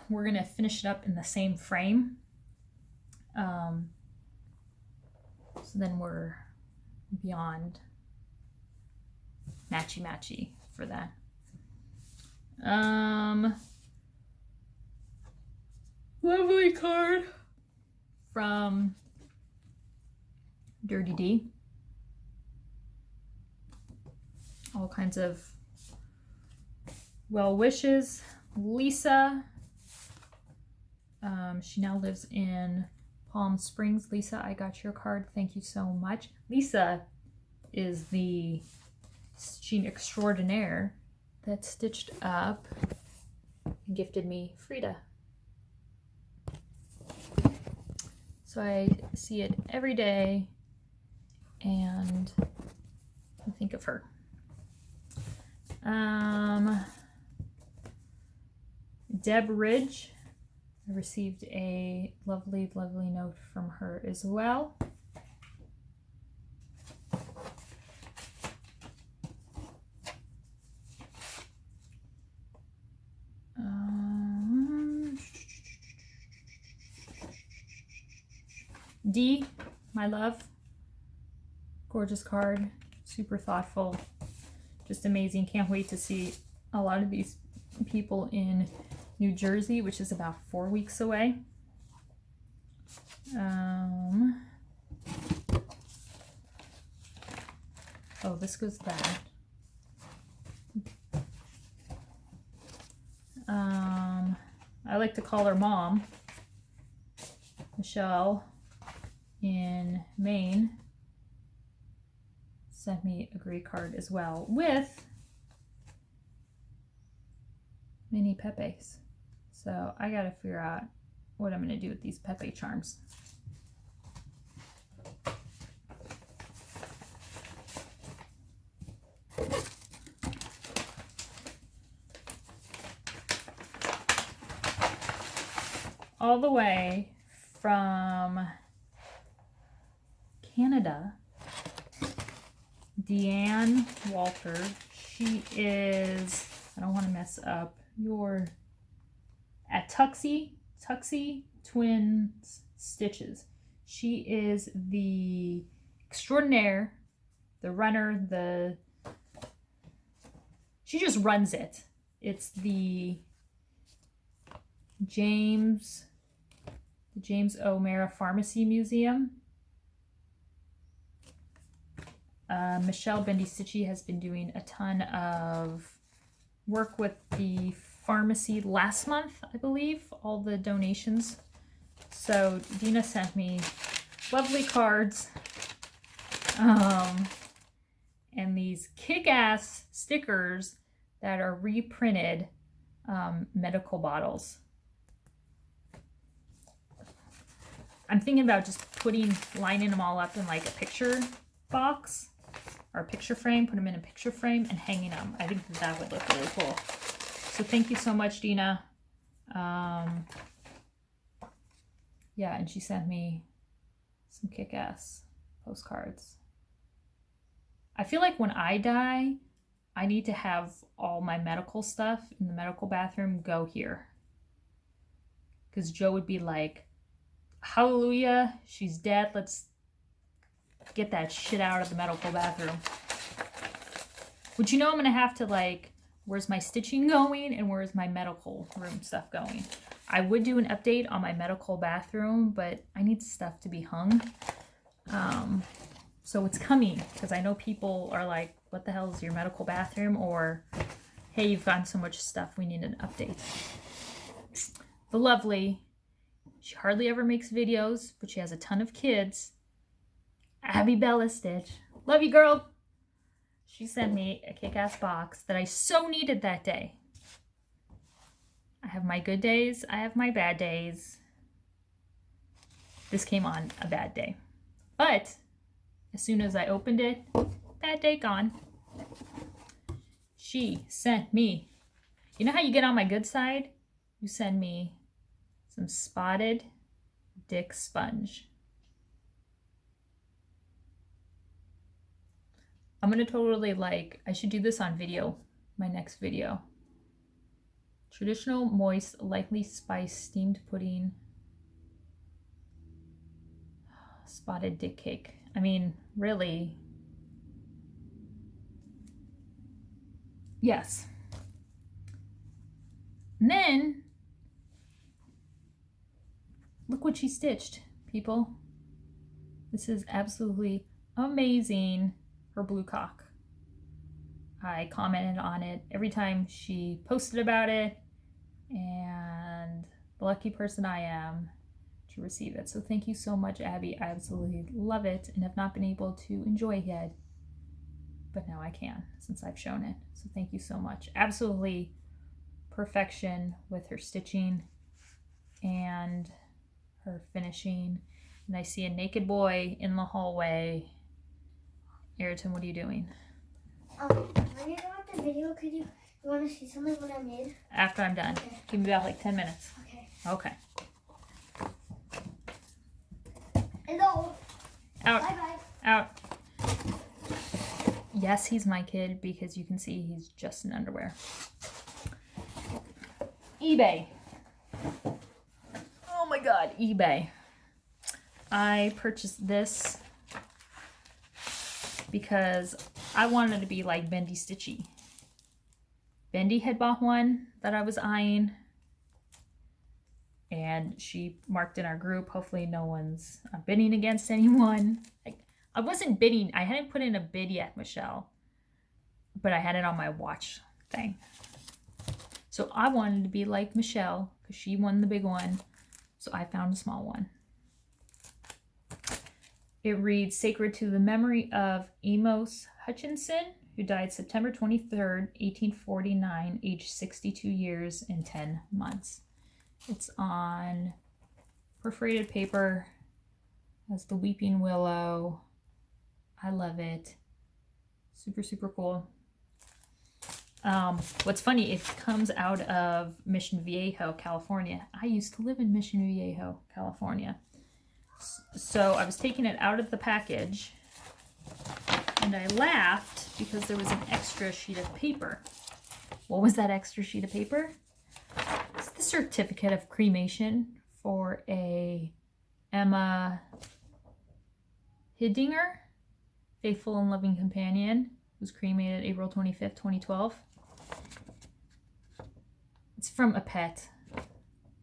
we're gonna finish it up in the same frame, so then we're beyond matchy for that. Lovely card from Dirty D. All kinds of well wishes. Lisa, she now lives in Palm Springs. Lisa, I got your card. Thank you so much. Lisa is the stitching extraordinaire that stitched up and gifted me Frida. So I see it every day and I think of her. Deb Ridge, I received a lovely note from her as well. D, my love, gorgeous card, super thoughtful, just amazing. Can't wait to see a lot of these people in New Jersey, which is about 4 weeks away. Oh, this goes that. I like to call her mom. Michelle in Maine sent me a great card as well with mini Pepes. So I gotta figure out what I'm gonna do with these Pepe charms. All the way from Canada, Deanne Walter. She is, I don't want to mess up your, at Tuxie Twins Stitches. She is the extraordinaire, the runner, she just runs it. It's the James O'Mara Pharmacy Museum. Michelle Bendy Stitchy has been doing a ton of work with the pharmacy last month, I believe, all the donations. So Dina sent me lovely cards and these kick-ass stickers that are reprinted medical bottles. I'm thinking about just lining them all up in like a picture box or a picture frame, put them in a picture frame and hanging them. I think that would look really cool. So thank you so much, Dina. Yeah, and she sent me some kick-ass postcards. I feel like when I die, I need to have all my medical stuff in the medical bathroom go here. Because Joe would be like, hallelujah, she's dead. Let's get that shit out of the medical bathroom. But you know I'm going to have to like, where's my stitching going and where's my medical room stuff going? I would do an update on my medical bathroom, but I need stuff to be hung. So it's coming because I know people are like, what the hell is your medical bathroom? Or, hey, you've gotten so much stuff, we need an update. The lovely, she hardly ever makes videos, but she has a ton of kids. Abby Bella Stitch. Love you, girl. She sent me a kick-ass box that I so needed that day. I have my good days. I have my bad days. This came on a bad day. But as soon as I opened it, bad day gone. She sent me, you know how you get on my good side? You send me some spotted dick sponge. I'm gonna totally like, I should do this on video, my next video. Traditional, moist, lightly spiced steamed pudding. Spotted dick cake. I mean, really. Yes. And then, look what she stitched, people. This is absolutely amazing. Her blue cock. I commented on it every time she posted about it, and the lucky person I am to receive it. So thank you so much, Abby. I absolutely love it and have not been able to enjoy it yet, but now I can since I've shown it. So thank you so much. Absolutely perfection with her stitching and her finishing. And I see a naked boy in the hallway. Ayrton, what are you doing? When you're done with the video, you want to see something what I made? After I'm done. Okay. Give me about like 10 minutes. Okay. Okay. Hello. Out. Bye-bye. Out. Yes, he's my kid because you can see he's just in underwear. eBay. Oh my God, eBay. I purchased this because I wanted to be like Bendy Stitchy. Bendy had bought one that I was eyeing, and she marked in our group. Hopefully no one's bidding against anyone. I wasn't bidding. I hadn't put in a bid yet, Michelle, but I had it on my watch thing. So I wanted to be like Michelle because she won the big one. So I found a small one. It reads, Sacred to the memory of Amos Hutchinson, who died September 23rd, 1849, aged 62 years and 10 months. It's on perforated paper, has the weeping willow. I love it. Super, super cool. What's funny, it comes out of Mission Viejo, California. I used to live in Mission Viejo, California. So I was taking it out of the package and I laughed because there was an extra sheet of paper. What was that extra sheet of paper? It's the certificate of cremation for a Emma Hidinger, faithful and loving companion, was cremated April 25th, 2012. It's from a pet.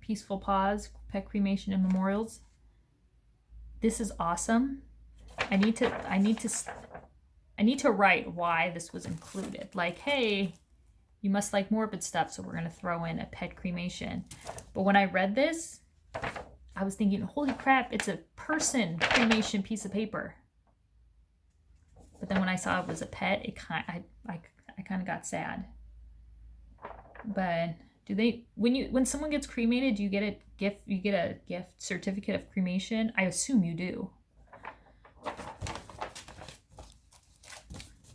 Peaceful Pause, Pet Cremation and Memorials. This is awesome. I need to write why this was included. Like, hey, you must like morbid stuff, so we're going to throw in a pet cremation. But when I read this, I was thinking, holy crap, it's a person cremation piece of paper. But then when I saw it was a pet, I kind of got sad. But do they, when someone gets cremated, do you get a gift? You get a gift certificate of cremation? I assume you do.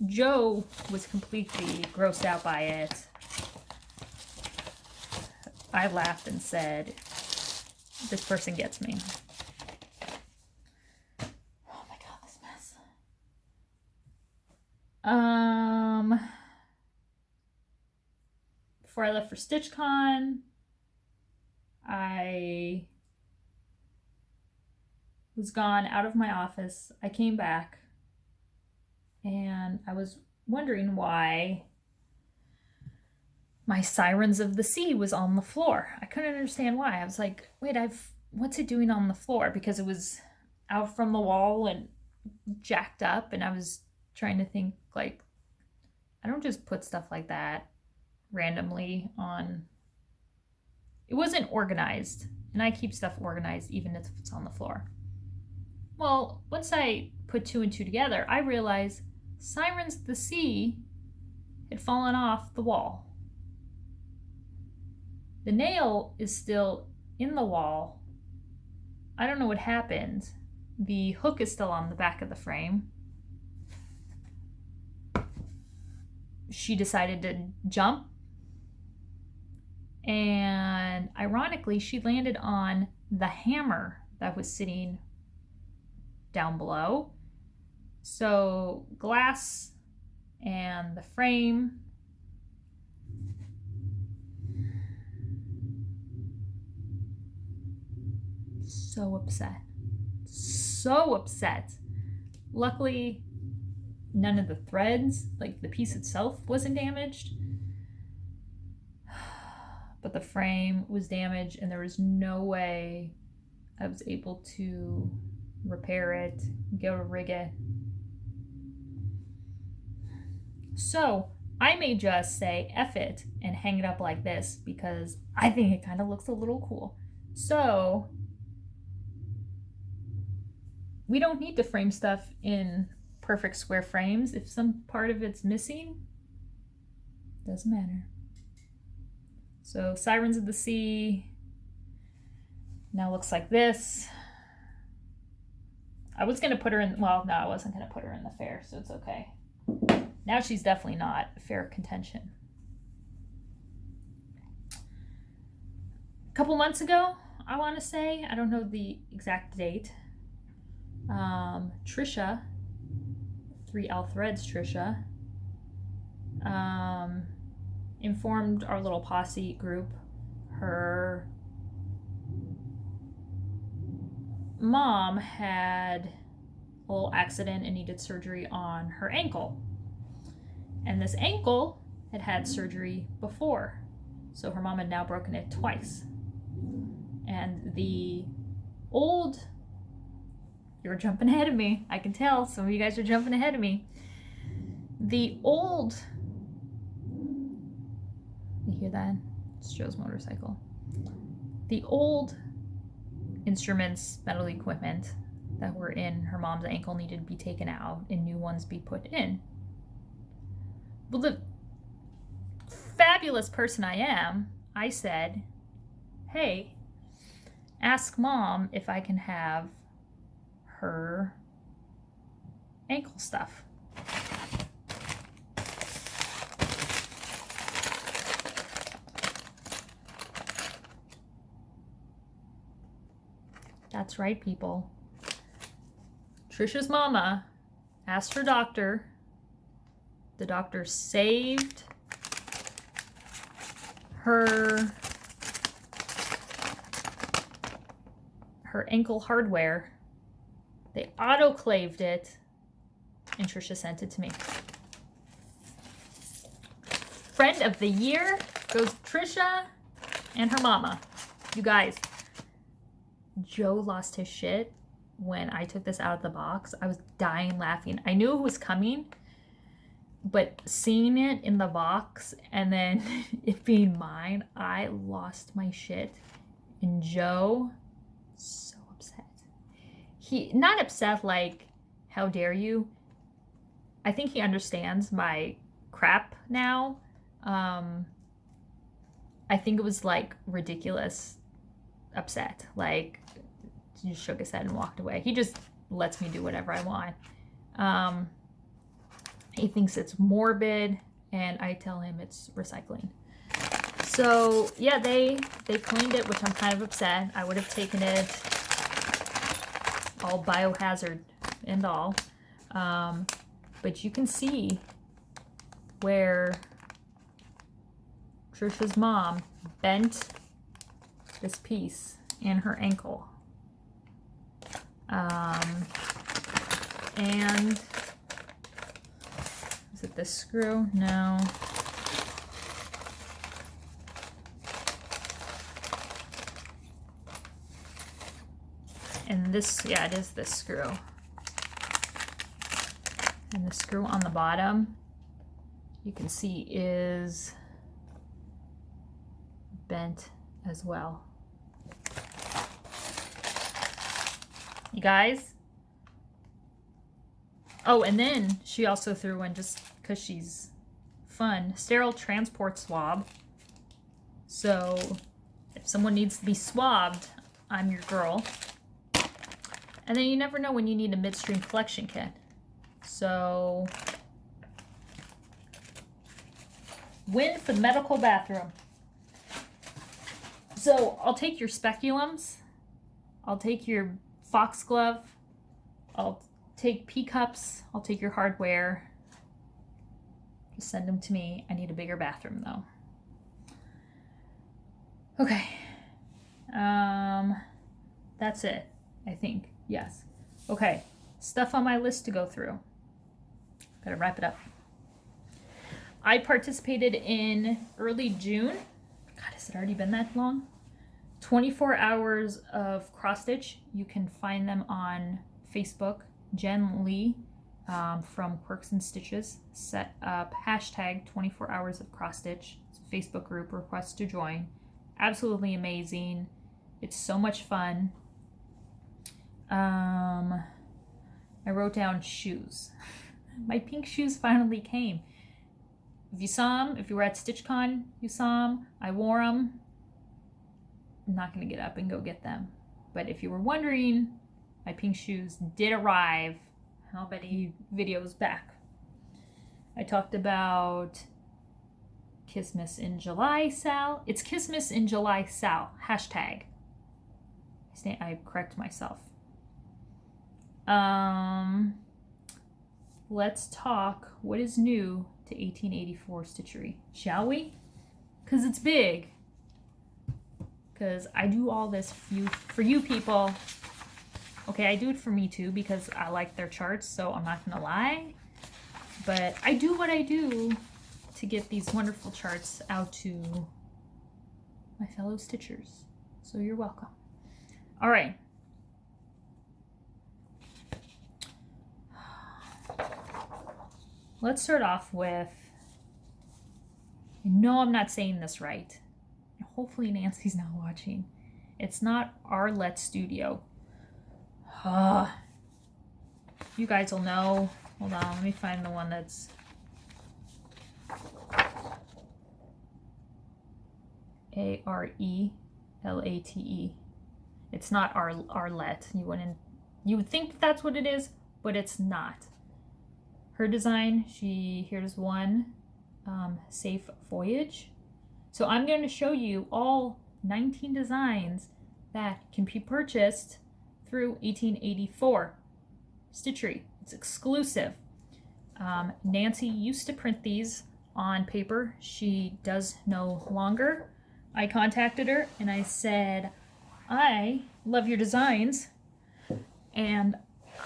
Joe was completely grossed out by it. I laughed and said, this person gets me. Oh my god, this mess. Before I left for StitchCon, I was gone out of my office. I came back and I was wondering why my Sirens of the Sea was on the floor. I couldn't understand why. I was like, wait, what's it doing on the floor? Because it was out from the wall and jacked up, and I was trying to think, like, I don't just put stuff like that randomly on. It wasn't organized, and I keep stuff organized even if it's on the floor. Well, once I put two and two together, I realized Sirens of the Sea had fallen off the wall. The nail is still in the wall. I don't know what happened. The hook is still on the back of the frame. She decided to jump. And ironically, she landed on the hammer that was sitting down below. So glass and the frame. So upset. So upset. Luckily, none of the threads, like the piece itself, wasn't damaged. But the frame was damaged and there was no way I was able to repair it, go to rig it. So I may just say F it and hang it up like this because I think it kind of looks a little cool. So we don't need to frame stuff in perfect square frames. If some part of it's missing, doesn't matter. So Sirens of the Sea now looks like this. I was going to put her in, well, no, I wasn't going to put her in the fair, so it's okay. Now she's definitely not fair contention. A couple months ago, I want to say, I don't know the exact date, Trisha, 3L Threads Trisha, informed our little posse group her mom had a little accident and needed surgery on her ankle. And this ankle had had surgery before. So her mom had now broken it twice. And the old You're jumping ahead of me. I can tell some of you guys are jumping ahead of me. The old, you hear that? It's Joe's motorcycle. The old instruments, metal equipment that were in her mom's ankle needed to be taken out and new ones be put in. Well, the fabulous person I am, I said, hey, ask Mom if I can have her ankle stuff. That's right, people. Trisha's mama asked her doctor. The doctor saved her ankle hardware. They autoclaved it, and Trisha sent it to me. Friend of the year goes Trisha and her mama. You guys, Joe lost his shit when I took this out of the box. I was dying laughing. I knew it was coming, but seeing it in the box and then it being mine, I lost my shit. And Joe, so upset. He, not upset like, how dare you? I think he understands my crap now. I think it was like ridiculous upset. Like, he just shook his head and walked away. He just lets me do whatever I want. He thinks it's morbid, and I tell him it's recycling. So yeah, they cleaned it, which I'm kind of upset. I would have taken it all biohazard and all. But you can see where Trisha's mom bent this piece in her ankle. And is it this screw? No. And this, yeah, it is this screw. And the screw on the bottom, you can see, is bent as well. You guys? Oh, and then she also threw in, just because she's fun, sterile transport swab. So if someone needs to be swabbed, I'm your girl. And then you never know when you need a midstream collection kit. So, win for the medical bathroom. So I'll take your speculums. I'll take your foxglove. I'll take pea cups. I'll take your hardware. Just send them to me. I need a bigger bathroom though. Okay. That's it, I think. Yes. Okay. Stuff on my list to go through. Gotta wrap it up. I participated in early June. God, has it already been that long? 24 hours of cross stitch. You can find them on Facebook. Jen Lee from Quirks and Stitches set up hashtag 24 hours of cross stitch. It's a Facebook group, request to join. Absolutely amazing. It's so much fun. I wrote down shoes. My pink shoes finally came. If you saw them, if you were at StitchCon, you saw them. I wore them. I'm not going to get up and go get them. But if you were wondering, my pink shoes did arrive. How many videos back? I talked about KismasInJulySAL. It's KismasInJulySAL. Hashtag. I correct myself. Let's talk what is new to 1884 Stitchery, shall we? Because it's big. Because I do all this for you people. Okay, I do it for me too because I like their charts, so I'm not gonna lie. But I do what I do to get these wonderful charts out to my fellow stitchers. So you're welcome. All right. let's start off with, I know I'm not saying this right. Hopefully Nancy's not watching. It's not Arlette Studio. You guys will know. Hold on, let me find the one that's... Arelate. It's not Arlette. You would think that's what it is, but it's not. Her design, here's one, Safe Voyage. So I'm going to show you all 19 designs that can be purchased through 1884 Stitchery. It's exclusive. Nancy used to print these on paper. She does no longer. I contacted her and I said, I love your designs and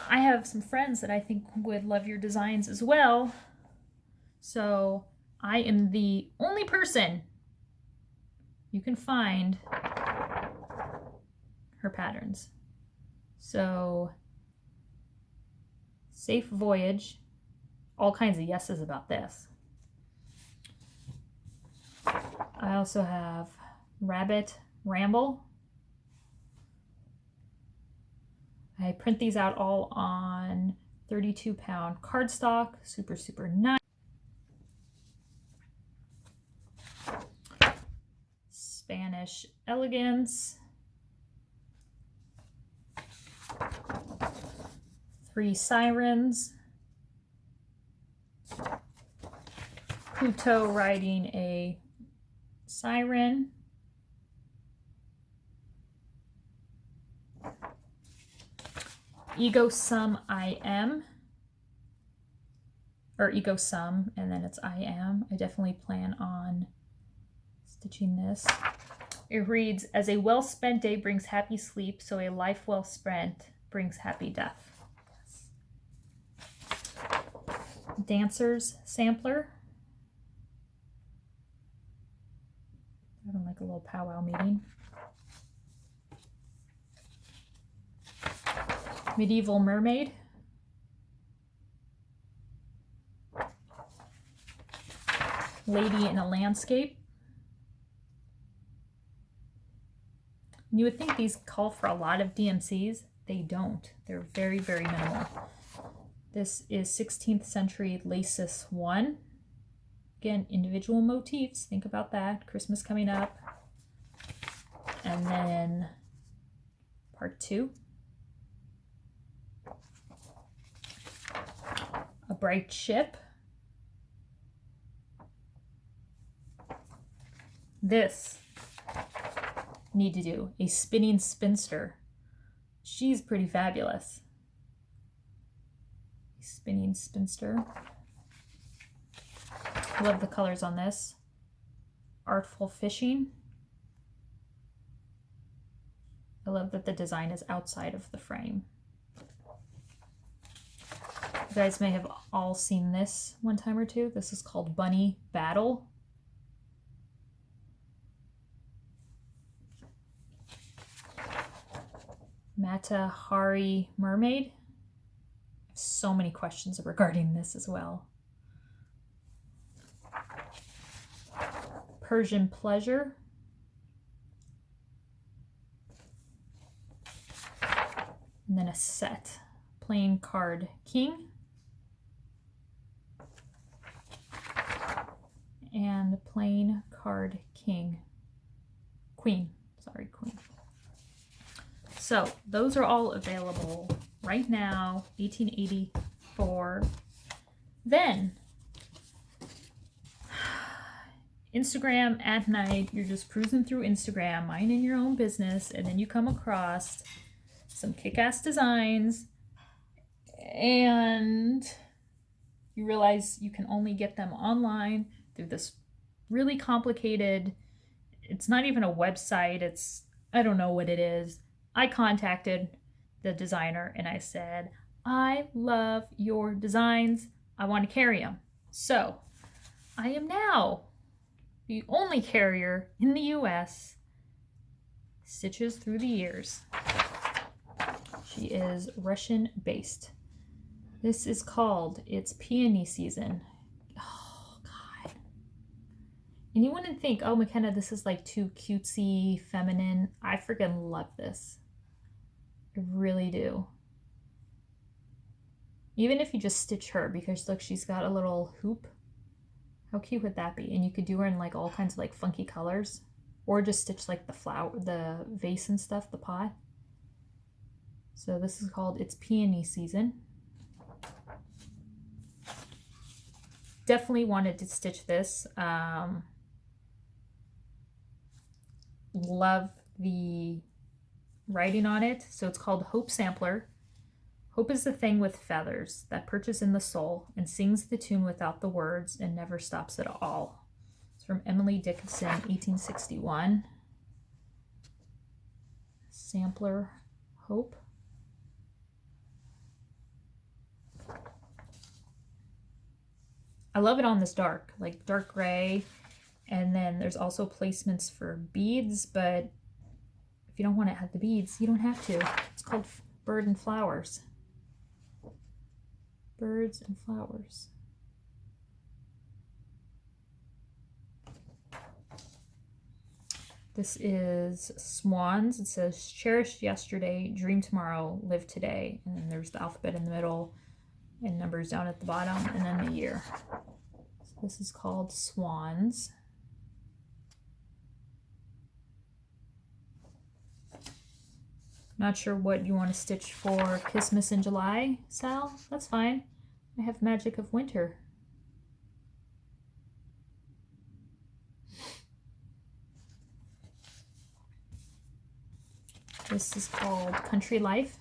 I have some friends that I think would love your designs as well. So I am the only person you can find her patterns. So Safe Voyage, all kinds of yeses about this. I also have Rabbit Ramble. I print these out all on 32-pound cardstock, super nice. Spanish Elegance. 3 Sirens. Pluto riding a siren. Ego Sum I Am. Or Ego Sum, and then it's I Am. I definitely plan on stitching this. It reads, as a well-spent day brings happy sleep, so a life well spent brings happy death. Dancers Sampler. Having like a little powwow meeting. Medieval Mermaid. Lady in a Landscape. You would think these call for a lot of DMCs. They don't. They're very minimal. This is 16th century Lacis 1. Again, individual motifs. Think about that. Christmas coming up. And then part 2. A Bright Ship. This need to do a Spinning Spinster. She's pretty fabulous. Spinning Spinster. I love the colors on this. Artful Fishing. I love that the design is outside of the frame. You guys may have all seen this one time or two. This is called Bunny Battle. Matahari Mermaid. So many questions regarding this as well. Persian Pleasure. And then a set. Plain Card King. And Plain Card King. Queen. Sorry, Queen. So those are all available right now, 1884. Then Instagram at night, you're just cruising through Instagram, minding your own business, and then you come across some kick-ass designs and you realize you can only get them online through this really complicated, it's not even a website, it's, I don't know what it is. I contacted the designer and I said, I love your designs. I want to carry them. So I am now the only carrier in the US. Stitches Through the Years. She is Russian based. This is called It's Peony Season. Oh, God. And you wouldn't think, oh, McKenna, this is like too cutesy, feminine. I freaking love this. I really do. Even if you just stitch her, because look, she's got a little hoop. How cute would that be? And you could do her in like all kinds of like funky colors. Or just stitch like the flower, the vase and stuff, the pot. So this is called It's Peony Season. Definitely wanted to stitch this. Love the writing on it. So it's called Hope Sampler. Hope is the thing with feathers that perches in the soul and sings the tune without the words and never stops at all. It's from Emily Dickinson, 1861. Sampler, Hope. I love it on this dark, like dark gray. And then there's also placements for beads, but if you don't want to add the beads, you don't have to. It's called Bird and Flowers. Birds and Flowers. This is swans. It says cherish yesterday, dream tomorrow, live today. And then there's the alphabet in the middle and numbers down at the bottom, and then the year. So this is called Swans. Not sure what you want to stitch for Christmas in July, Sal. That's fine. I have Magic of Winter. This is called Country Life.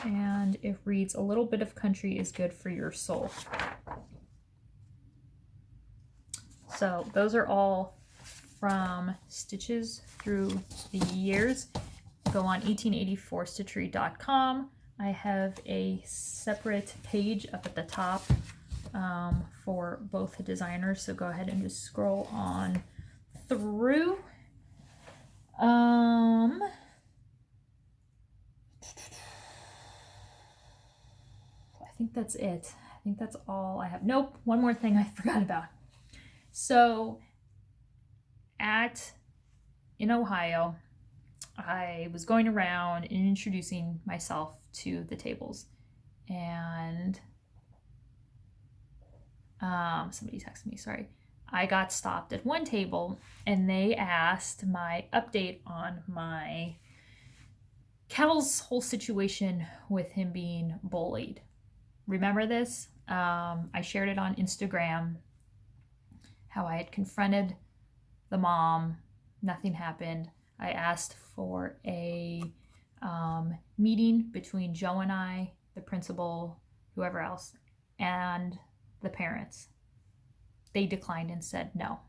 And it reads, a little bit of country is good for your soul. So those are all from stitches through the years. Go on 1884stitchery.com. I have a separate page up at the top for both the designers, so go ahead and just scroll on through. I think that's it. I think that's all I have. Nope, one more thing I forgot about. So in Ohio, I was going around and introducing myself to the tables, and somebody texted me, sorry. I got stopped at one table and they asked my update on my Cal's whole situation with him being bullied. Remember this? I shared it on Instagram, how I had confronted the mom, nothing happened. I asked for a meeting between Joe and I, the principal, whoever else, and the parents. They declined and said no.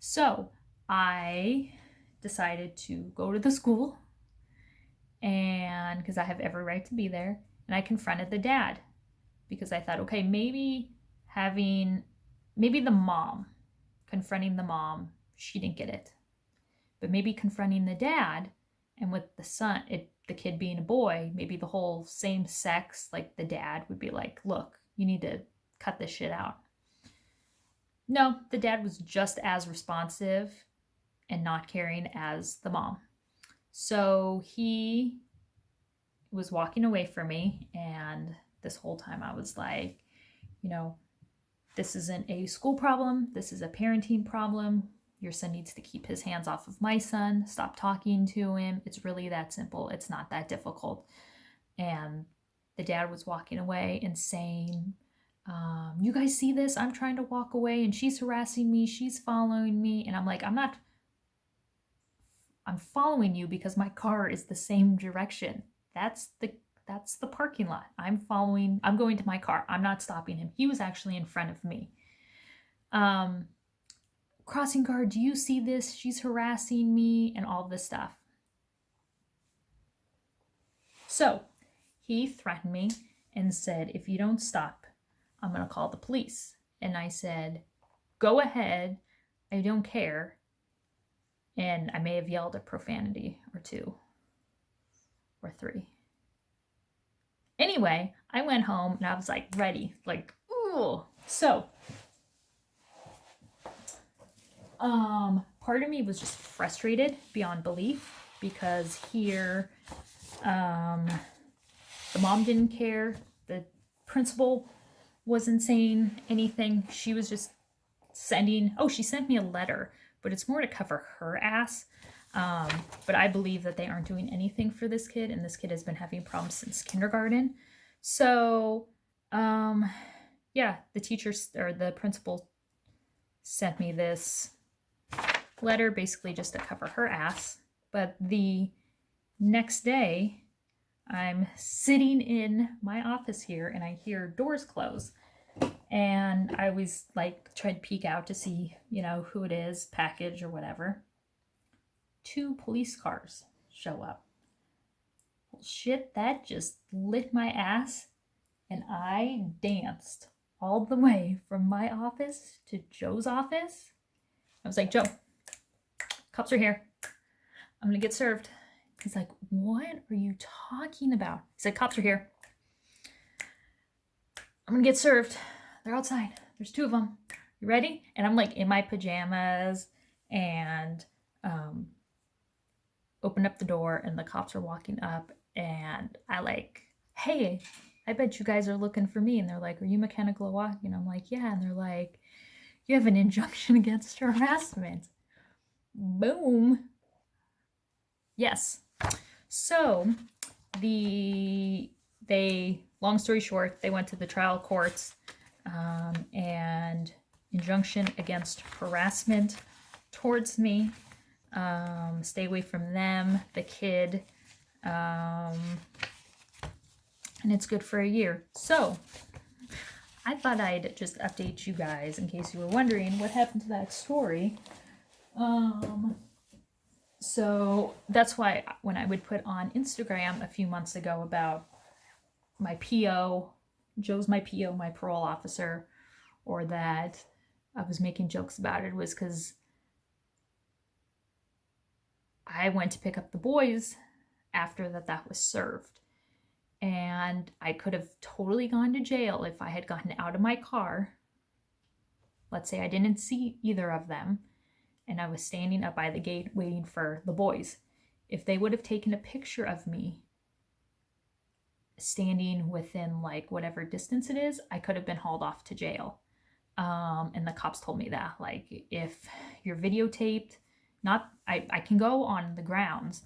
So I decided to go to the school, and because I have every right to be there, and I confronted the dad because I thought, okay, maybe the mom, confronting the mom, she didn't get it. But maybe confronting the dad, and with the son, the kid being a boy, maybe the whole same sex, like the dad would be like, look, you need to cut this shit out. No, the dad was just as responsive and not caring as the mom. So he was walking away from me, and this whole time I was like, this isn't a school problem. This is a parenting problem. Your son needs to keep his hands off of my son. Stop talking to him. It's really that simple. It's not that difficult. And the dad was walking away and saying, you guys see this? I'm trying to walk away and she's harassing me. She's following me. And I'm like, I'm following you because my car is the same direction. That's the parking lot. I'm going to my car. I'm not stopping him. He was actually in front of me. Crossing guard, do you see this? She's harassing me and all this stuff. So he threatened me and said, if you don't stop, I'm going to call the police. And I said, go ahead. I don't care. And I may have yelled a profanity or two. or 3. Anyway, I went home and I was like ready, like, ooh. So, part of me was just frustrated beyond belief because here, the mom didn't care. The principal wasn't saying anything. She was just she sent me a letter, but it's more to cover her ass. But I believe that they aren't doing anything for this kid, and this kid has been having problems since kindergarten. So, yeah, the teachers or the principal sent me this letter basically just to cover her ass. But the next day, I'm sitting in my office here and I hear doors close. And I was like, tried to peek out to see, you know, who it is, package or whatever. 2 police cars show up. Well, shit, that just lit my ass. And I danced all the way from my office to Joe's office. I was like, Joe, cops are here. I'm gonna get served. He's like, what are you talking about? He said, cops are here. I'm gonna get served. They're outside. There's 2 of them. You ready? And I'm like in my pajamas and open up the door and the cops are walking up and I like, hey, I bet you guys are looking for me. And they're like, are you McKenna Glowacki? And I'm like, yeah. And they're like, you have an injunction against harassment. Boom. Yes. So long story short, they went to the trial courts and injunction against harassment towards me. Stay away from them, the kid, and it's good for a year. So I thought I'd just update you guys in case you were wondering what happened to that story. So that's why when I would put on Instagram a few months ago about my PO, Joe's my PO, my parole officer, or that I was making jokes about it, was because I went to pick up the boys after that was served. And I could have totally gone to jail if I had gotten out of my car. Let's say I didn't see either of them and I was standing up by the gate waiting for the boys. If they would have taken a picture of me standing within like whatever distance it is, I could have been hauled off to jail. And the cops told me that, like, if you're videotaped, I can go on the grounds,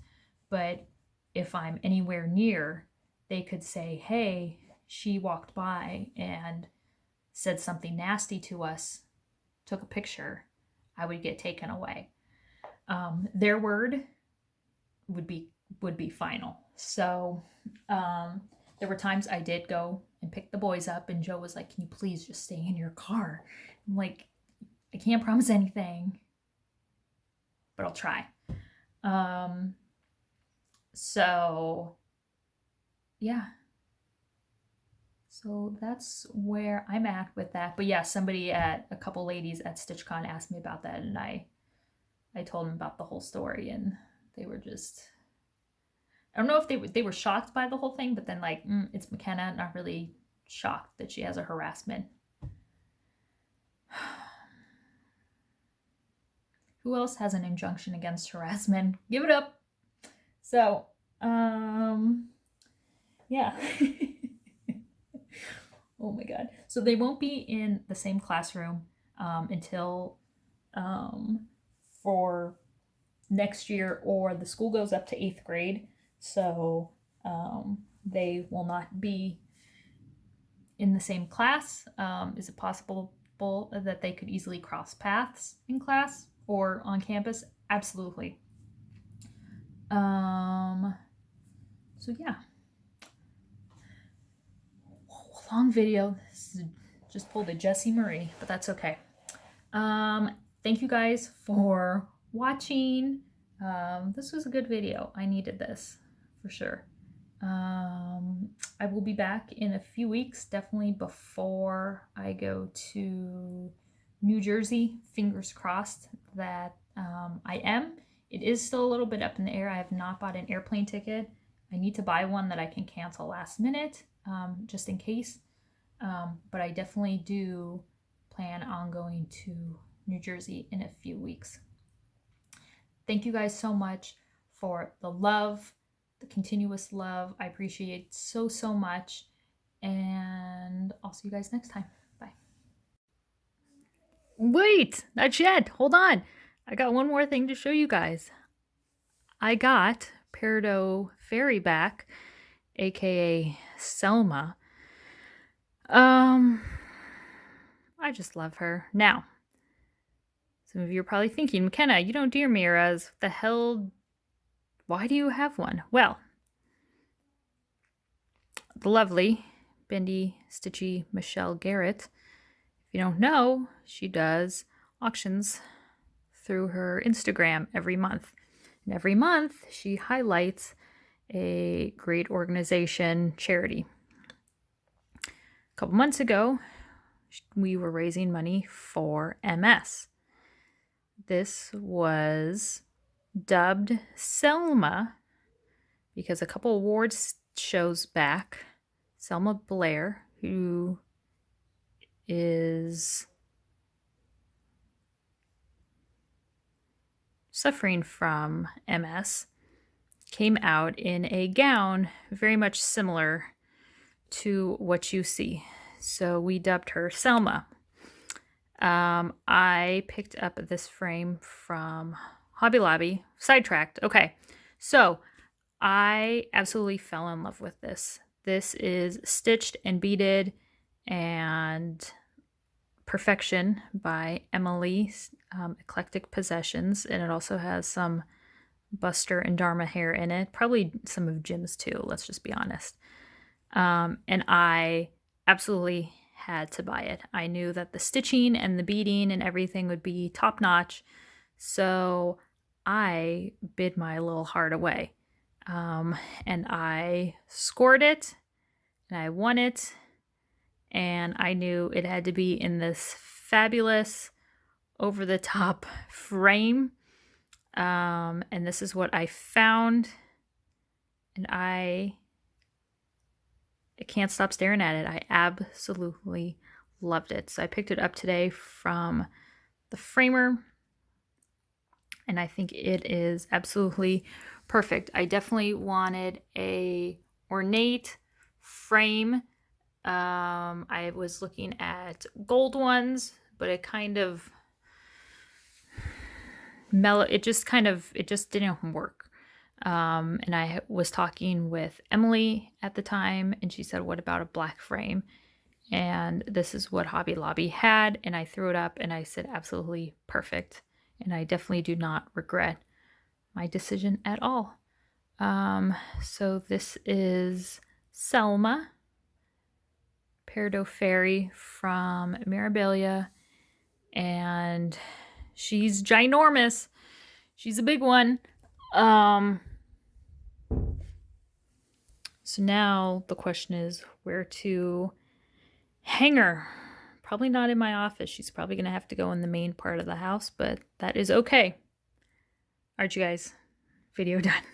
but if I'm anywhere near, they could say, hey, she walked by and said something nasty to us, took a picture, I would get taken away. Their word would be final. So there were times I did go and pick the boys up and Joe was like, can you please just stay in your car? I'm like, I can't promise anything, but I'll try. So yeah. So that's where I'm at with that. But yeah, a couple ladies at StitchCon asked me about that, and I told them about the whole story, and they were just, I don't know if they were shocked by the whole thing, but then like, it's McKenna, not really shocked that she has a harassment. Who else has an injunction against harassment? Give it up. So, yeah. Oh my God. So they won't be in the same classroom until for next year, or the school goes up to 8th grade. So they will not be in the same class. Is it possible that they could easily cross paths in class or on campus? Absolutely. So yeah. Long video. This is just pulled a Jessie Marie, but that's okay. Thank you guys for watching. This was a good video. I needed this for sure. I will be back in a few weeks, definitely before I go to New Jersey. Fingers crossed that I am. It is still a little bit up in the air. I have not bought an airplane ticket. I need to buy one that I can cancel last minute, just in case. But I definitely do plan on going to New Jersey in a few weeks. Thank you guys so much for the love, the continuous love. I appreciate it so, so much. And I'll see you guys next time. Bye. Wait, not yet. Hold on. I got one more thing to show you guys. I got Peridot Fairy back, aka Selma. I just love her. Now, some of you are probably thinking, McKenna, you don't do Miras. What the hell? Why do you have one? Well, the lovely Bendy Stitchy Michelle Garrett, if you don't know, she does auctions through her Instagram every month. And every month she highlights a great organization, charity. A couple months ago, we were raising money for MS. This was dubbed Selma because a couple awards shows back, Selma Blair, who is suffering from MS, came out in a gown very much similar to what you see. So we dubbed her Selma. I picked up this frame from Hobby Lobby. Sidetracked. Okay. So I absolutely fell in love with this. This is stitched and beaded and Perfection by Emily, Eclectic Possessions. And it also has some Buster and Dharma hair in it. Probably some of Jim's too, let's just be honest. And I absolutely had to buy it. I knew that the stitching and the beading and everything would be top notch. So I bid my little heart away. And I scored it and I won it. And I knew it had to be in this fabulous over the top frame. And this is what I found. And I can't stop staring at it. I absolutely loved it. So I picked it up today from the framer. And I think it is absolutely perfect. I definitely wanted a ornate frame. I was looking at gold ones, but it kind of mellow. It just didn't work. And I was talking with Emily at the time, and she said, what about a black frame? And this is what Hobby Lobby had, and I threw it up, and I said, absolutely perfect. And I definitely do not regret my decision at all. So this is Selma, Peridot Fairy from Mirabilia, and she's ginormous. She's a big one. So now the question is where to hang her. Probably not in my office. She's probably going to have to go in the main part of the house, but that is okay. All right, you guys, video done.